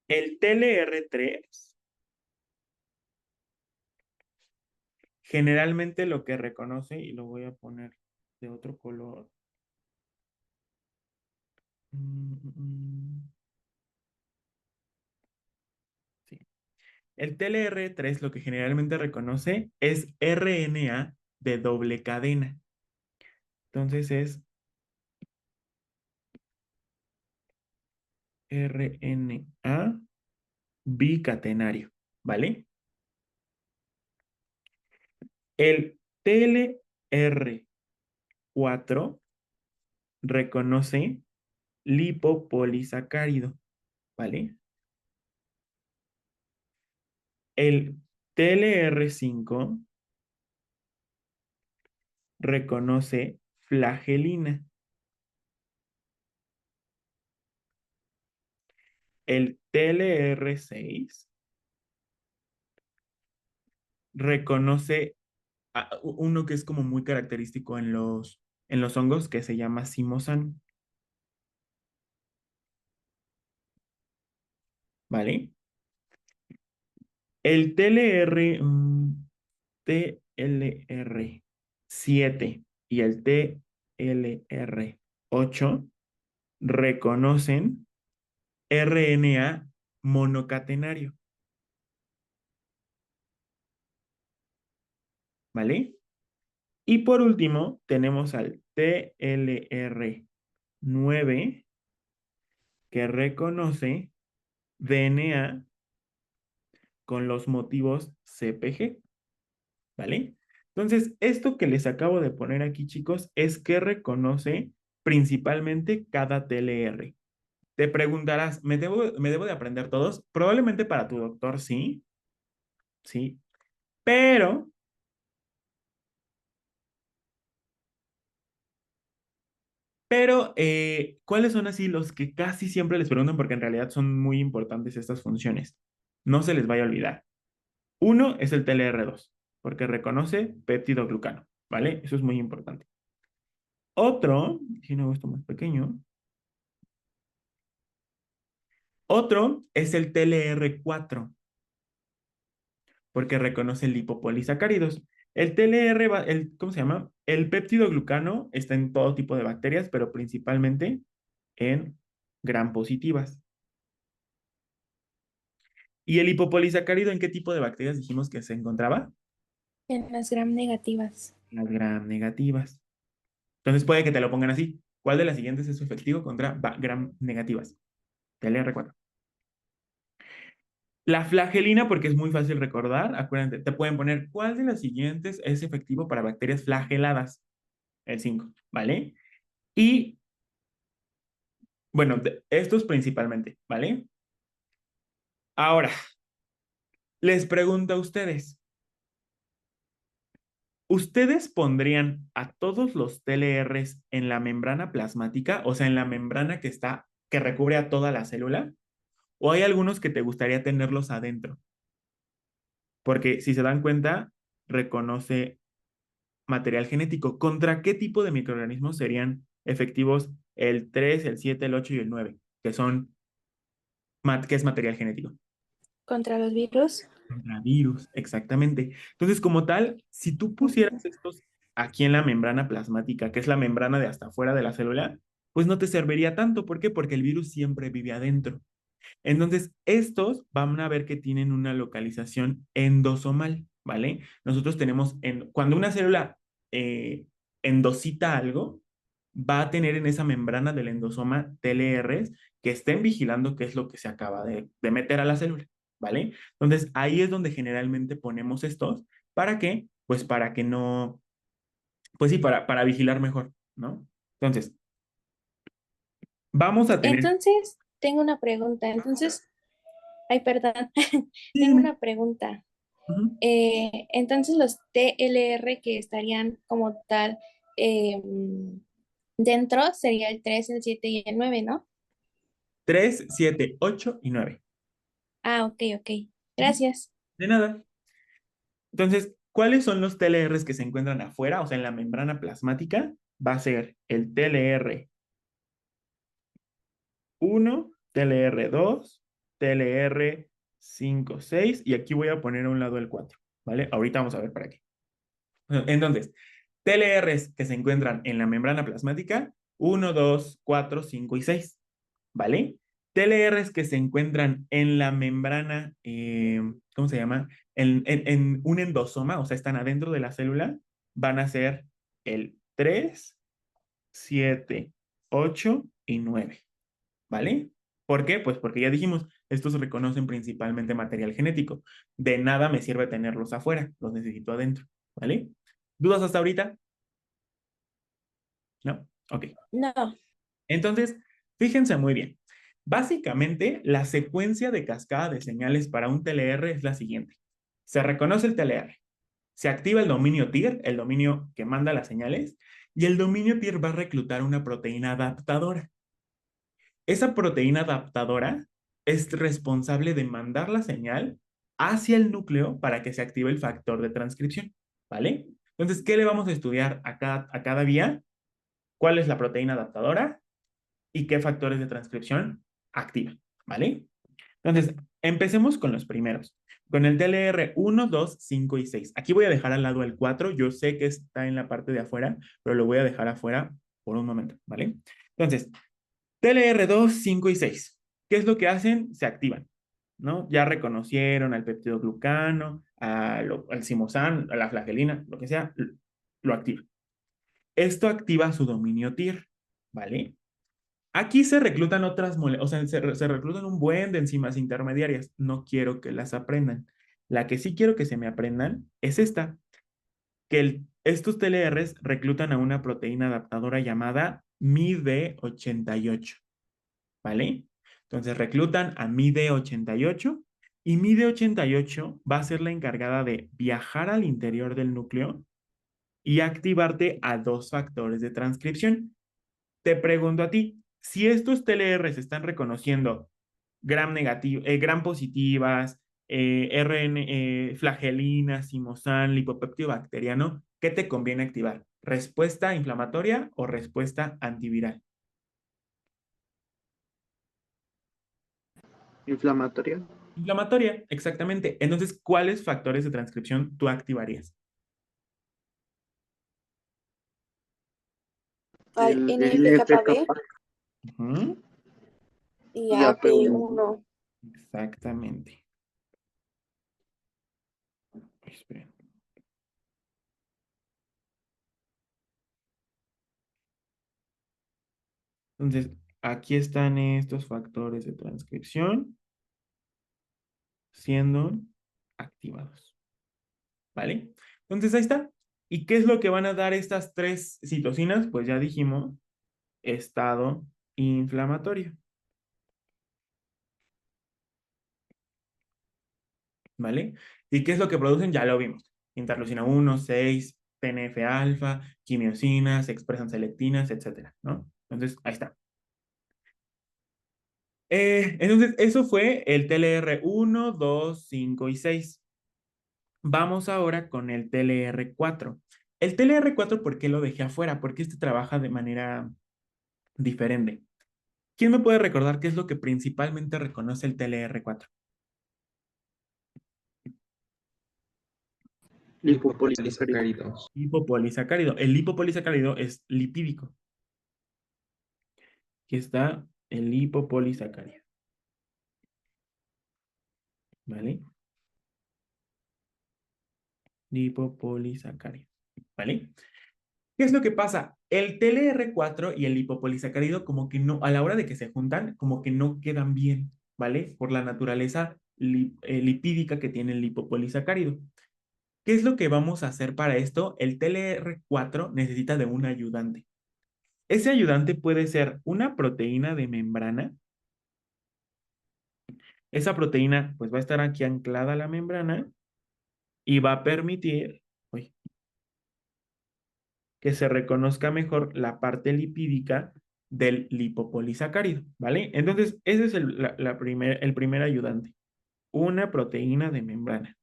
[SPEAKER 1] El TLR3 generalmente lo que reconoce, y lo voy a poner de otro color. Sí. El TLR3 lo que generalmente reconoce es RNA de doble cadena. Entonces es RNA bicatenario, ¿vale? El TLR4 reconoce lipopolisacárido, ¿vale? El TLR5 reconoce flagelina. El TLR6 reconoce uno que es como muy característico en los hongos que se llama simosan, ¿vale? El TLR7 y el TLR8 reconocen RNA monocatenario, ¿vale? Y por último, tenemos al TLR9 que reconoce DNA con los motivos CPG, ¿vale? Entonces, esto que les acabo de poner aquí, chicos, es que reconoce principalmente cada TLR. Te preguntarás, me debo de aprender todos? Probablemente para tu doctor sí, sí, pero, ¿cuáles son así los que casi siempre les preguntan? Porque en realidad son muy importantes estas funciones. No se les vaya a olvidar. Uno es el TLR2, porque reconoce péptidoglucano, ¿vale? Eso es muy importante. Otro, si no esto más pequeño, otro es el TLR4, porque reconoce lipopolisacáridos. El TLR, ¿cómo se llama? El péptidoglucano está en todo tipo de bacterias, pero principalmente en gram positivas. ¿Y el lipopolisacárido en qué tipo de bacterias dijimos que se encontraba?
[SPEAKER 4] En las gram negativas.
[SPEAKER 1] Las gram negativas. Entonces puede que te lo pongan así. ¿Cuál de las siguientes es su efectivo contra gram negativas? TLR4. La flagelina, porque es muy fácil recordar, acuérdate, te pueden poner ¿cuál de las siguientes es efectivo para bacterias flageladas? El 5, ¿vale? Y bueno, estos principalmente, ¿vale? Ahora, les pregunto a ustedes, ¿ustedes pondrían a todos los TLRs en la membrana plasmática, o sea, en la membrana que recubre a toda la célula? ¿O hay algunos que te gustaría tenerlos adentro? Porque si se dan cuenta, reconoce material genético. ¿Contra qué tipo de microorganismos serían efectivos el 3, el 7, el 8 y el 9, que son, que es material genético?
[SPEAKER 4] Contra los virus.
[SPEAKER 1] Contra virus, exactamente. Entonces, como tal, si tú
[SPEAKER 4] Ujú.
[SPEAKER 1] pusieras estos aquí en la membrana plasmática, que es la membrana de hasta afuera de la célula, pues no te serviría tanto. ¿Por qué? Porque el virus siempre vive adentro. Entonces, estos van a ver que tienen una localización endosomal, ¿vale? Nosotros tenemos, cuando una célula eh, endocita algo, va a tener en esa membrana del endosoma TLRs que estén vigilando qué es lo que se acaba de meter a la célula, ¿vale? Entonces, ahí es donde generalmente ponemos estos. ¿Para qué? Pues para que no, pues sí, para vigilar mejor, ¿no? Entonces, vamos a tener...
[SPEAKER 4] Entonces, tengo una pregunta. Entonces, ay, perdón.
[SPEAKER 1] Sí,
[SPEAKER 4] Tengo
[SPEAKER 1] dime.
[SPEAKER 4] una pregunta.
[SPEAKER 1] Ujú.
[SPEAKER 4] Entonces los TLR que estarían como tal dentro sería el 3, el 7 y el 9, ¿no?
[SPEAKER 1] 3, 7, 8 y 9.
[SPEAKER 4] Ah, ok, ok. Gracias.
[SPEAKER 1] De nada. Entonces, ¿cuáles son los TLRs que se encuentran afuera, o sea, en la membrana plasmática? Va a ser el TLR 1, TLR 2, TLR 5, 6, y aquí voy a poner a un lado el 4, ¿vale? Ahorita vamos a ver para qué. Entonces, TLRs que se encuentran en la membrana plasmática, 1, 2, 4, 5 y 6, ¿vale? TLRs que se encuentran en la membrana, ¿cómo se llama? En un endosoma, o sea, están adentro de la célula, van a ser el 3, 7, 8 y 9, ¿vale? ¿Por qué? Pues porque ya dijimos, estos reconocen principalmente material genético. De nada me sirve tenerlos afuera, los necesito adentro, ¿vale? ¿Dudas hasta ahorita? ¿No? Ok.
[SPEAKER 4] No.
[SPEAKER 1] Entonces, fíjense muy bien. Básicamente, la secuencia de cascada de señales para un TLR es la siguiente. Se reconoce el TLR, se activa el dominio TIR, el dominio que manda las señales, y el dominio TIR va a reclutar una proteína adaptadora. Esa proteína adaptadora es responsable de mandar la señal hacia el núcleo para que se active el factor de transcripción, ¿vale? Entonces, ¿qué le vamos a estudiar a cada vía? ¿Cuál es la proteína adaptadora y qué factores de transcripción activa? ¿Vale? Entonces, empecemos con los primeros. Con el TLR 1, 2, 5 y 6. Aquí voy a dejar al lado el 4. Yo sé que está en la parte de afuera, pero lo voy a dejar afuera por un momento, ¿vale? Entonces, TLR 2, 5 y 6. ¿Qué es lo que hacen? Se activan, ¿no? Ya reconocieron al peptidoglucano, al simosan, a la flagelina, lo que sea, lo activan. Esto activa su dominio TIR, ¿vale? Aquí se reclutan otras moléculas, o sea, se reclutan un buen de enzimas intermediarias. No quiero que las aprendan. La que sí quiero que se me aprendan es esta, que estos TLRs reclutan a una proteína adaptadora llamada MID88, ¿vale? Entonces reclutan a MID88 y MID88 va a ser la encargada de viajar al interior del núcleo y activarte a dos factores de transcripción. Te pregunto a ti, si estos TLRs están reconociendo gram positivas, RN, flagelinas, simosan, lipopéptido bacteriano, ¿qué te conviene activar? ¿Respuesta inflamatoria o respuesta antiviral?
[SPEAKER 3] Inflamatoria.
[SPEAKER 1] Inflamatoria, exactamente. Entonces, ¿cuáles factores de transcripción tú activarías?
[SPEAKER 4] Hay
[SPEAKER 3] El
[SPEAKER 4] NF-κB
[SPEAKER 3] FKP
[SPEAKER 1] Ujú,
[SPEAKER 4] y
[SPEAKER 3] y AP1.
[SPEAKER 4] AP1.
[SPEAKER 1] exactamente. Esperen. Entonces, aquí están estos factores de transcripción siendo activados, ¿vale? Entonces, ahí está. ¿Y qué es lo que van a dar estas tres citocinas? Pues ya dijimos, estado inflamatorio, ¿vale? ¿Y qué es lo que producen? Ya lo vimos. Interleucina 1, 6, TNF-alfa, quimiosinas, se expresan selectinas, etcétera, ¿no? Entonces, ahí está. Entonces, eso fue el TLR 1, 2, 5 y 6. Vamos ahora con el TLR4. El TLR4, ¿por qué lo dejé afuera? Porque este trabaja de manera diferente. ¿Quién me puede recordar qué es lo que principalmente reconoce el TLR4?
[SPEAKER 3] Lipopolisacárido.
[SPEAKER 1] Lipopolisacárido. El lipopolisacárido es lipídico. Aquí está el lipopolisacárido. ¿Vale? Lipopolisacárido. ¿Vale? ¿Qué es lo que pasa? El TLR4 y el lipopolisacárido como que no, a la hora de que se juntan, como que no quedan bien, ¿vale? Por la naturaleza lipídica que tiene el lipopolisacárido. ¿Qué es lo que vamos a hacer para esto? El TLR4 necesita de un ayudante. Ese ayudante puede ser una proteína de membrana. Esa proteína pues va a estar aquí anclada a la membrana y va a permitir uy, que se reconozca mejor la parte lipídica del lipopolisacárido, ¿vale? Entonces, ese es el primer ayudante, una proteína de membrana.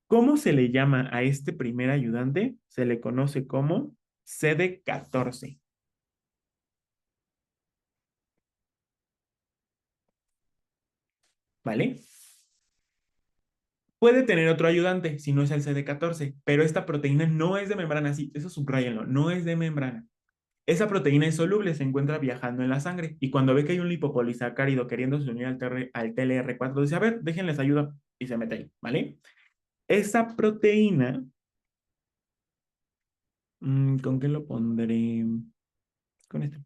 [SPEAKER 1] ¿Cómo se le llama a este primer ayudante? Se le conoce como CD14, ¿vale? Puede tener otro ayudante si no es el CD14, pero esta proteína no es de membrana, sí, eso subrayenlo, no es de membrana. Esa proteína es soluble, se encuentra viajando en la sangre y cuando ve que hay un lipopolisacárido queriéndose unir al TLR4, dice, a ver, déjenles ayuda y se mete ahí, ¿vale? Esa proteína, ¿con qué lo pondré? Con esto.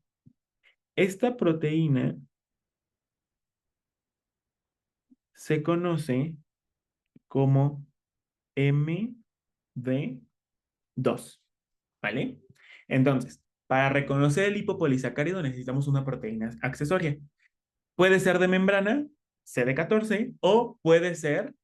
[SPEAKER 1] Esta proteína se conoce como MD2, ¿vale? Entonces, para reconocer el lipopolisacárido necesitamos una proteína accesoria. Puede ser de membrana, CD14, o puede ser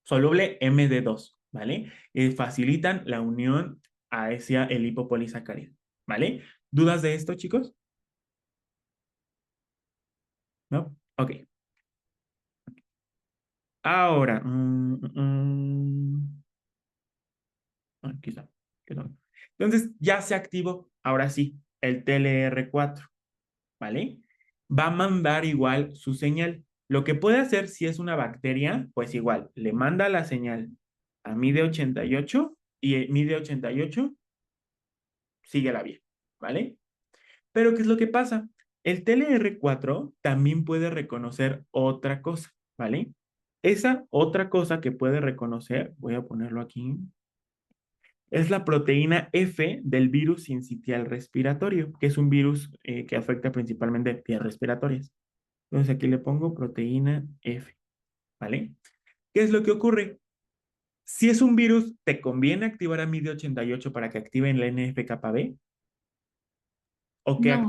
[SPEAKER 1] soluble MD2, ¿vale? Facilitan la unión hacia el lipopolisacárido, ¿vale? ¿Dudas de esto, chicos? ¿No? Ok. Ahora, aquí está. Aquí está. Entonces, ya se activó, ahora sí, el TLR4, ¿vale? Va a mandar igual su señal. Lo que puede hacer si es una bacteria, pues igual, le manda la señal a MIDE88 y MIDE88 sigue la vía, ¿vale? Pero ¿qué es lo que pasa? El TLR4 también puede reconocer otra cosa, ¿vale? Esa otra cosa que puede reconocer, voy a ponerlo aquí, es la proteína F del virus sincitial respiratorio, que es un virus que afecta principalmente vías respiratorias. Entonces aquí le pongo proteína F, ¿vale? ¿Qué es lo que ocurre? Si es un virus, ¿te conviene activar a MID88 para que activen la NF-κB? ¿O
[SPEAKER 2] No,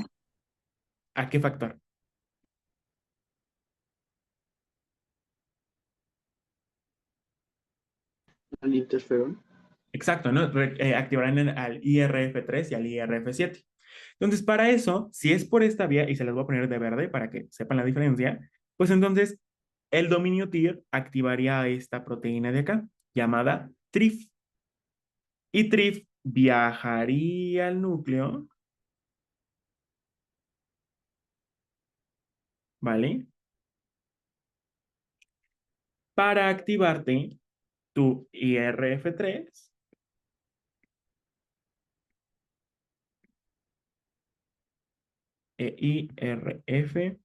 [SPEAKER 1] a qué factor?
[SPEAKER 3] Al interferón.
[SPEAKER 1] Exacto, ¿no? Activarán al IRF3 y al IRF7. Entonces, para eso, si es por esta vía, y se las voy a poner de verde para que sepan la diferencia, pues entonces el dominio TIR activaría a esta proteína de acá, llamada TRIF. Y TRIF viajaría al núcleo, ¿vale? Para activarte tu IRF3 e IRF7,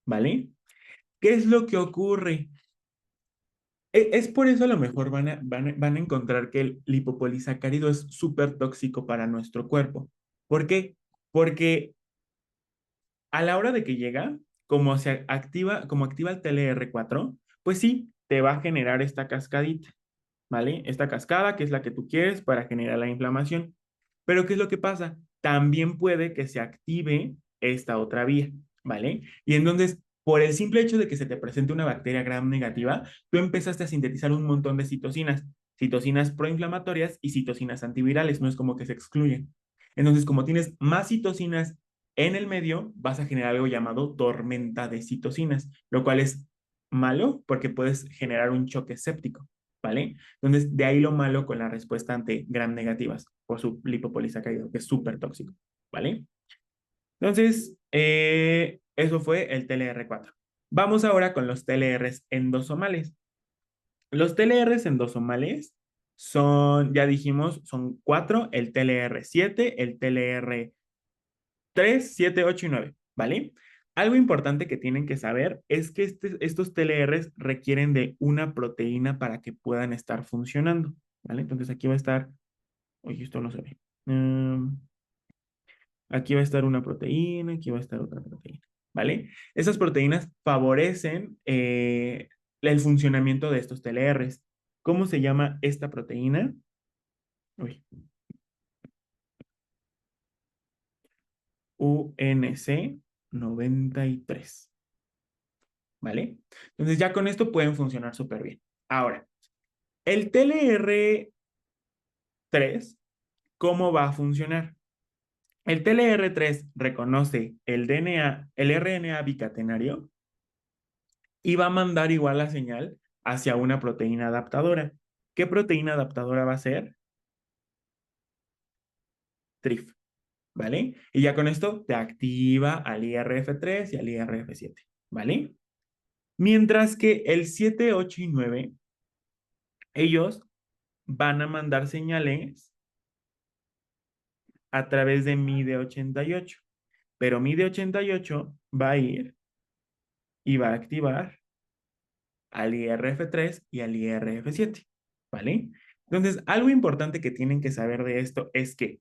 [SPEAKER 1] ¿vale? ¿Qué es lo que ocurre? Es por eso a lo mejor van a encontrar que el lipopolisacárido es súper tóxico para nuestro cuerpo. ¿Por qué? Porque a la hora de que llega, como activa el TLR4, pues sí, te va a generar esta cascadita, ¿vale? Esta cascada que es la que tú quieres para generar la inflamación. Pero ¿qué es lo que pasa? También puede que se active esta otra vía, ¿vale? Y entonces, por el simple hecho de que se te presente una bacteria gram negativa, tú empezaste a sintetizar un montón de citocinas proinflamatorias y citocinas antivirales, no es como que se excluyen. Entonces, como tienes más citocinas en el medio, vas a generar algo llamado tormenta de citocinas, lo cual es malo porque puedes generar un choque séptico, ¿vale? Entonces, de ahí lo malo con la respuesta ante gram negativas por su lipopolisacárido, que es súper tóxico, ¿vale? Entonces, eso fue el TLR4. Vamos ahora con los TLRs endosomales. Los TLRs endosomales son, ya dijimos, son cuatro, el TLR7, el TLR3, 7, 8 y 9, ¿vale? Algo importante que tienen que saber es que estos TLRs requieren de una proteína para que puedan estar funcionando, ¿vale? Entonces aquí va a estar, oye, esto no se ve. Aquí va a estar una proteína, aquí va a estar otra proteína, ¿vale? Esas proteínas favorecen el funcionamiento de estos TLRs. ¿Cómo se llama esta proteína? Uy, UNC 93. ¿Vale? Entonces ya con esto pueden funcionar súper bien. Ahora, el TLR3, ¿cómo va a funcionar? El TLR3 reconoce el DNA, el RNA bicatenario y va a mandar igual la señal hacia una proteína adaptadora. ¿Qué proteína adaptadora va a ser? TRIF, ¿vale? Y ya con esto te activa al IRF3 y al IRF7, ¿vale? Mientras que el 7, 8 y 9, ellos van a mandar señales a través de MIDE88, pero MIDE88 va a ir y va a activar al IRF3 y al IRF7, ¿vale? Entonces, algo importante que tienen que saber de esto es que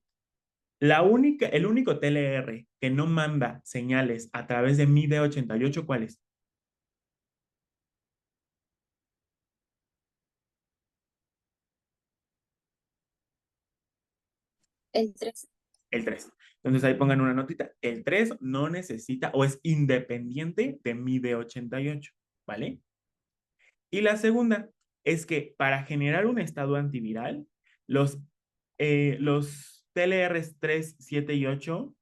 [SPEAKER 1] el único TLR que no manda señales a través de MIDE88, ¿cuál es?
[SPEAKER 4] El 3.
[SPEAKER 1] El 3. Entonces ahí pongan una notita. El 3 no necesita o es independiente de MIDE88, ¿vale? Y la segunda es que para generar un estado antiviral, los TLRs 3, 7 y 8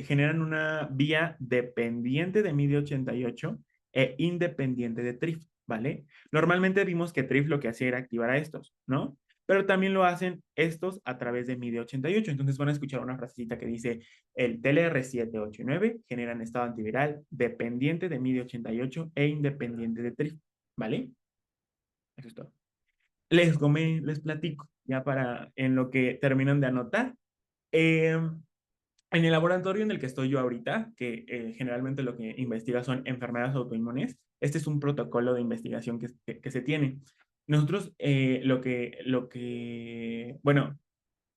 [SPEAKER 1] generan una vía dependiente de MIDI88 e independiente de TRIF, ¿vale? Normalmente vimos que TRIF lo que hacía era activar a estos, ¿no? Pero también lo hacen estos a través de MIDI88. Entonces van a escuchar una frasecita que dice, el TLR 7, 8 y 9 generan estado antiviral dependiente de MIDI88 e independiente de TRIF. ¿Vale? Eso es todo. Les platico, ya para en lo que terminan de anotar. Eh, en el laboratorio en el que estoy yo ahorita, que generalmente lo que investiga son enfermedades autoinmunes, este es un protocolo de investigación que se tiene. Nosotros bueno,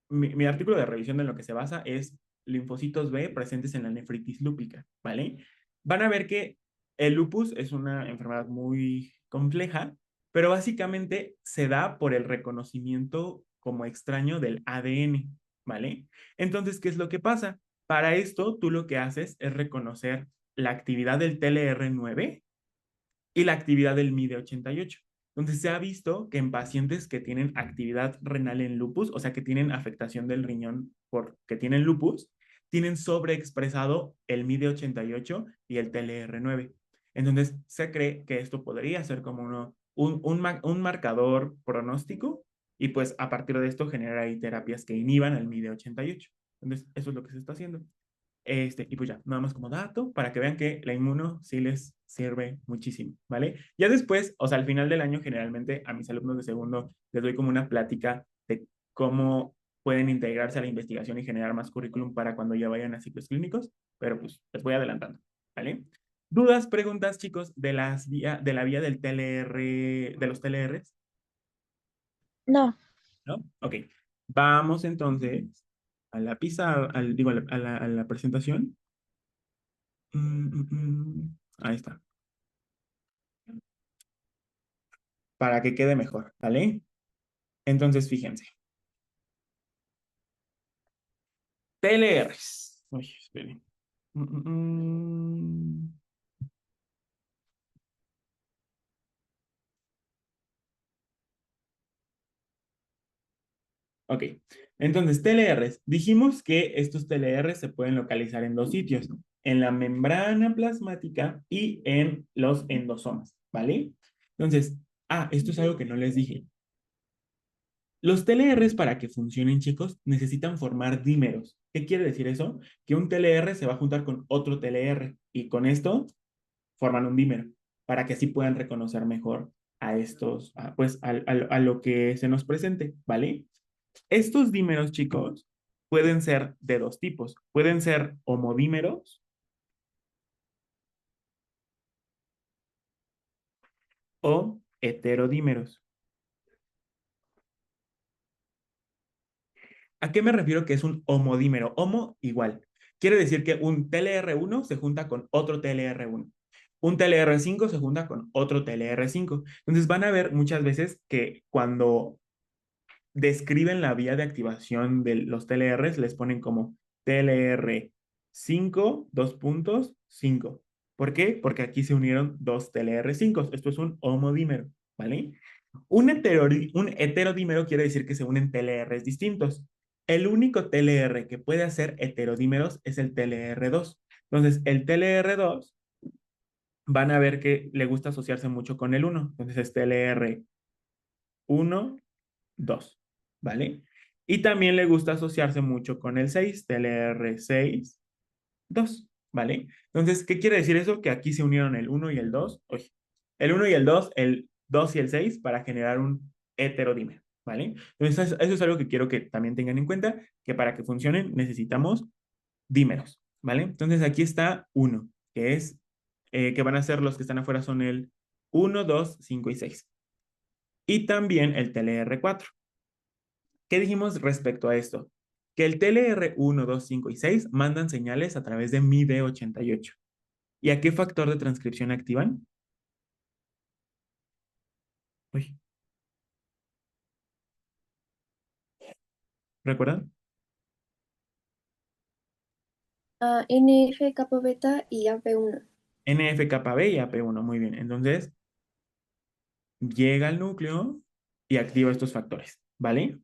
[SPEAKER 1] mi artículo de revisión en lo que se basa es linfocitos B presentes en la nefritis lúpica, ¿vale? Van a ver que el lupus es una enfermedad muy compleja, pero básicamente se da por el reconocimiento como extraño del ADN, ¿vale? Entonces, ¿qué es lo que pasa? Para esto, tú lo que haces es reconocer la actividad del TLR9 y la actividad del MIDE88. Entonces se ha visto que en pacientes que tienen actividad renal en lupus, o sea, que tienen afectación del riñón porque tienen lupus, tienen sobreexpresado el MIDE88 y el TLR9. Entonces se cree que esto podría ser como un marcador pronóstico y pues a partir de esto generar ahí terapias que inhiban el MIDE88. Entonces eso es lo que se está haciendo. Y pues ya, nada más como dato para que vean que la inmuno sí les sirve muchísimo, ¿vale? Ya después, o sea, al final del año, generalmente a mis alumnos de segundo les doy como una plática de cómo pueden integrarse a la investigación y generar más currículum para cuando ya vayan a ciclos clínicos, pero pues les voy adelantando, ¿vale? ¿Dudas, preguntas, chicos, de la vía del TLR, de los TLRs?
[SPEAKER 4] No.
[SPEAKER 1] ¿No? Ok. Vamos entonces a la pizarra, digo, a la presentación. Ahí está. Para que quede mejor, ¿vale? Entonces, fíjense. TLRs. Uy, esperen. Mm, mm, mm. Ok. Entonces, TLRs. Dijimos que estos TLRs se pueden localizar en dos sitios, ¿no? En la membrana plasmática y en los endosomas, ¿vale? Entonces, esto es algo que no les dije. Los TLRs para que funcionen, chicos, necesitan formar dímeros. ¿Qué quiere decir eso? Que un TLR se va a juntar con otro TLR y con esto forman un dímero para que así puedan reconocer mejor a estos, pues a lo que se nos presente, ¿vale? Estos dímeros, chicos, pueden ser de dos tipos. Pueden ser homodímeros o heterodímeros. ¿A qué me refiero que es un homodímero? Homo igual. Quiere decir que un TLR1 se junta con otro TLR1. Un TLR5 se junta con otro TLR5. Entonces van a ver muchas veces que cuando describen la vía de activación de los TLRs les ponen como TLR 5, 2 puntos, 5. ¿Por qué? Porque aquí se unieron dos TLR5. Esto es un homodímero, ¿vale? Un heterodímero quiere decir que se unen TLRs distintos. El único TLR que puede hacer heterodímeros es el TLR2. Entonces, el TLR2 van a ver que le gusta asociarse mucho con el 1. Entonces, es TLR1, 2, ¿vale? Y también le gusta asociarse mucho con el 6, TLR6, 2, ¿vale? Entonces, ¿qué quiere decir eso? Que aquí se unieron el 1 y el 2, oye, el 2 y el 6 para generar un heterodímero, ¿vale? Entonces, eso es algo que quiero que también tengan en cuenta, que para que funcionen necesitamos dímeros, ¿vale? Entonces, aquí está 1, que es, que van a ser los que están afuera son el 1, 2, 5 y 6. Y también el TLR4. ¿Qué dijimos respecto a esto? Que el TLR1, 2, 5 y 6 mandan señales a través de MID88. ¿Y a qué factor de transcripción activan? Uy, ¿recuerdan?
[SPEAKER 4] NF, kappa beta y AP1.
[SPEAKER 1] NF-κB y AP1, muy bien. Entonces, llega al núcleo y activa estos factores, ¿vale?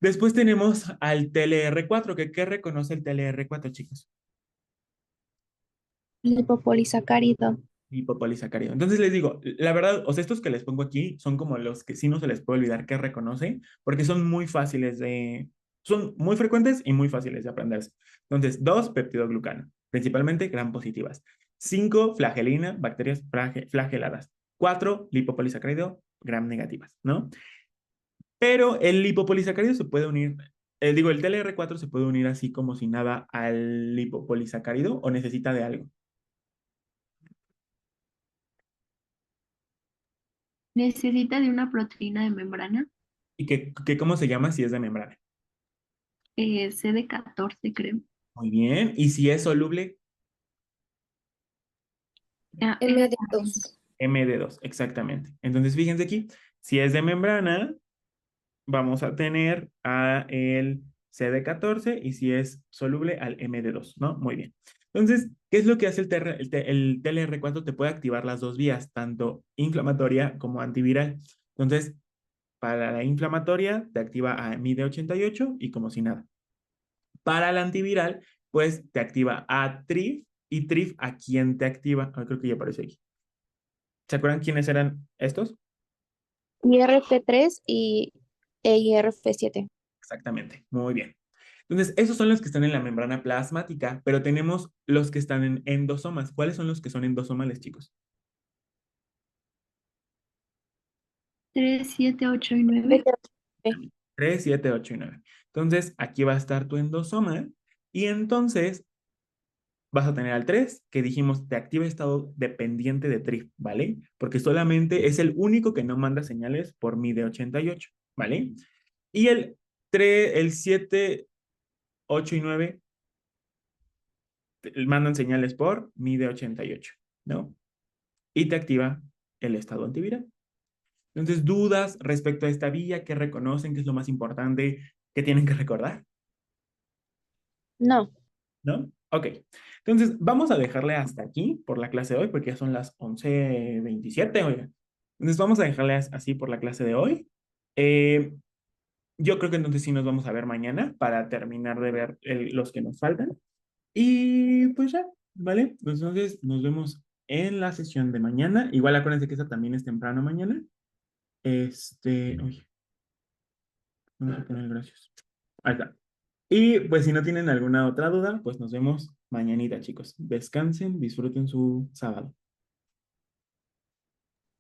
[SPEAKER 1] Después tenemos al TLR4, que ¿qué reconoce el TLR4, chicos?
[SPEAKER 4] Lipopolisacárido.
[SPEAKER 1] Lipopolisacárido. Entonces les digo, la verdad, o sea, estos que les pongo aquí son como los que sí no se les puede olvidar que reconoce, porque son muy fáciles de, son muy frecuentes y muy fáciles de aprenderse. Entonces, 2, peptidoglucano, principalmente gram positivas. 5, flagelina, bacterias flageladas. 4, lipopolisacárido, gram negativas, ¿no? Pero el lipopolisacárido se puede unir, el TLR4 se puede unir así como si nada al lipopolisacárido o necesita de algo.
[SPEAKER 2] Necesita de una proteína de membrana,
[SPEAKER 1] ¿Y cómo se llama si es de membrana?
[SPEAKER 2] CD14 creo.
[SPEAKER 1] Muy bien. ¿Y si es soluble?
[SPEAKER 2] Ah,
[SPEAKER 4] MD2.
[SPEAKER 1] MD2, exactamente. Entonces, fíjense aquí, si es de membrana, vamos a tener a el CD14 y si es soluble al MD2, ¿no? Muy bien. Entonces, ¿qué es lo que hace el TLR4? Te puede activar las dos vías, tanto inflamatoria como antiviral. Entonces, para la inflamatoria, te activa a MID88 y como si nada. Para la antiviral, pues te activa a TRIF y TRIF a quién te activa. Ah, creo que ya aparece aquí. ¿Se acuerdan quiénes eran estos?
[SPEAKER 4] IRF3 y EIRF7.
[SPEAKER 1] Exactamente, muy bien. Entonces, esos son los que están en la membrana plasmática, pero tenemos los que están en endosomas. ¿Cuáles son los que son endosomales, chicos?
[SPEAKER 2] 3, 7, 8 y 9.
[SPEAKER 1] 3, 7, 8 y 9. Entonces, aquí va a estar tu endosoma y entonces vas a tener al 3 que dijimos te activa estado dependiente de TRIF, ¿vale? Porque solamente es el único que no manda señales por MID88, ¿vale? Y el 3, el 7, 8 y 9 mandan señales por MID88, ¿no? Y te activa el estado antiviral. Entonces, dudas respecto a esta vía, ¿qué reconocen? ¿Qué es lo más importante que tienen que recordar?
[SPEAKER 4] No.
[SPEAKER 1] ¿No? Ok. Entonces, vamos a dejarle hasta aquí por la clase de hoy, porque ya son las 11:27, oigan. Entonces, vamos a dejarle así por la clase de hoy. Eh, yo creo que entonces sí nos vamos a ver mañana para terminar de ver los que nos faltan. Y pues ya, ¿vale? Entonces, nos vemos en la sesión de mañana. Igual acuérdense que esa también es temprano mañana. Uy, vamos a poner gracias. Ahí está. Y pues si no tienen alguna otra duda, pues nos vemos mañanita, chicos. Descansen, disfruten su sábado.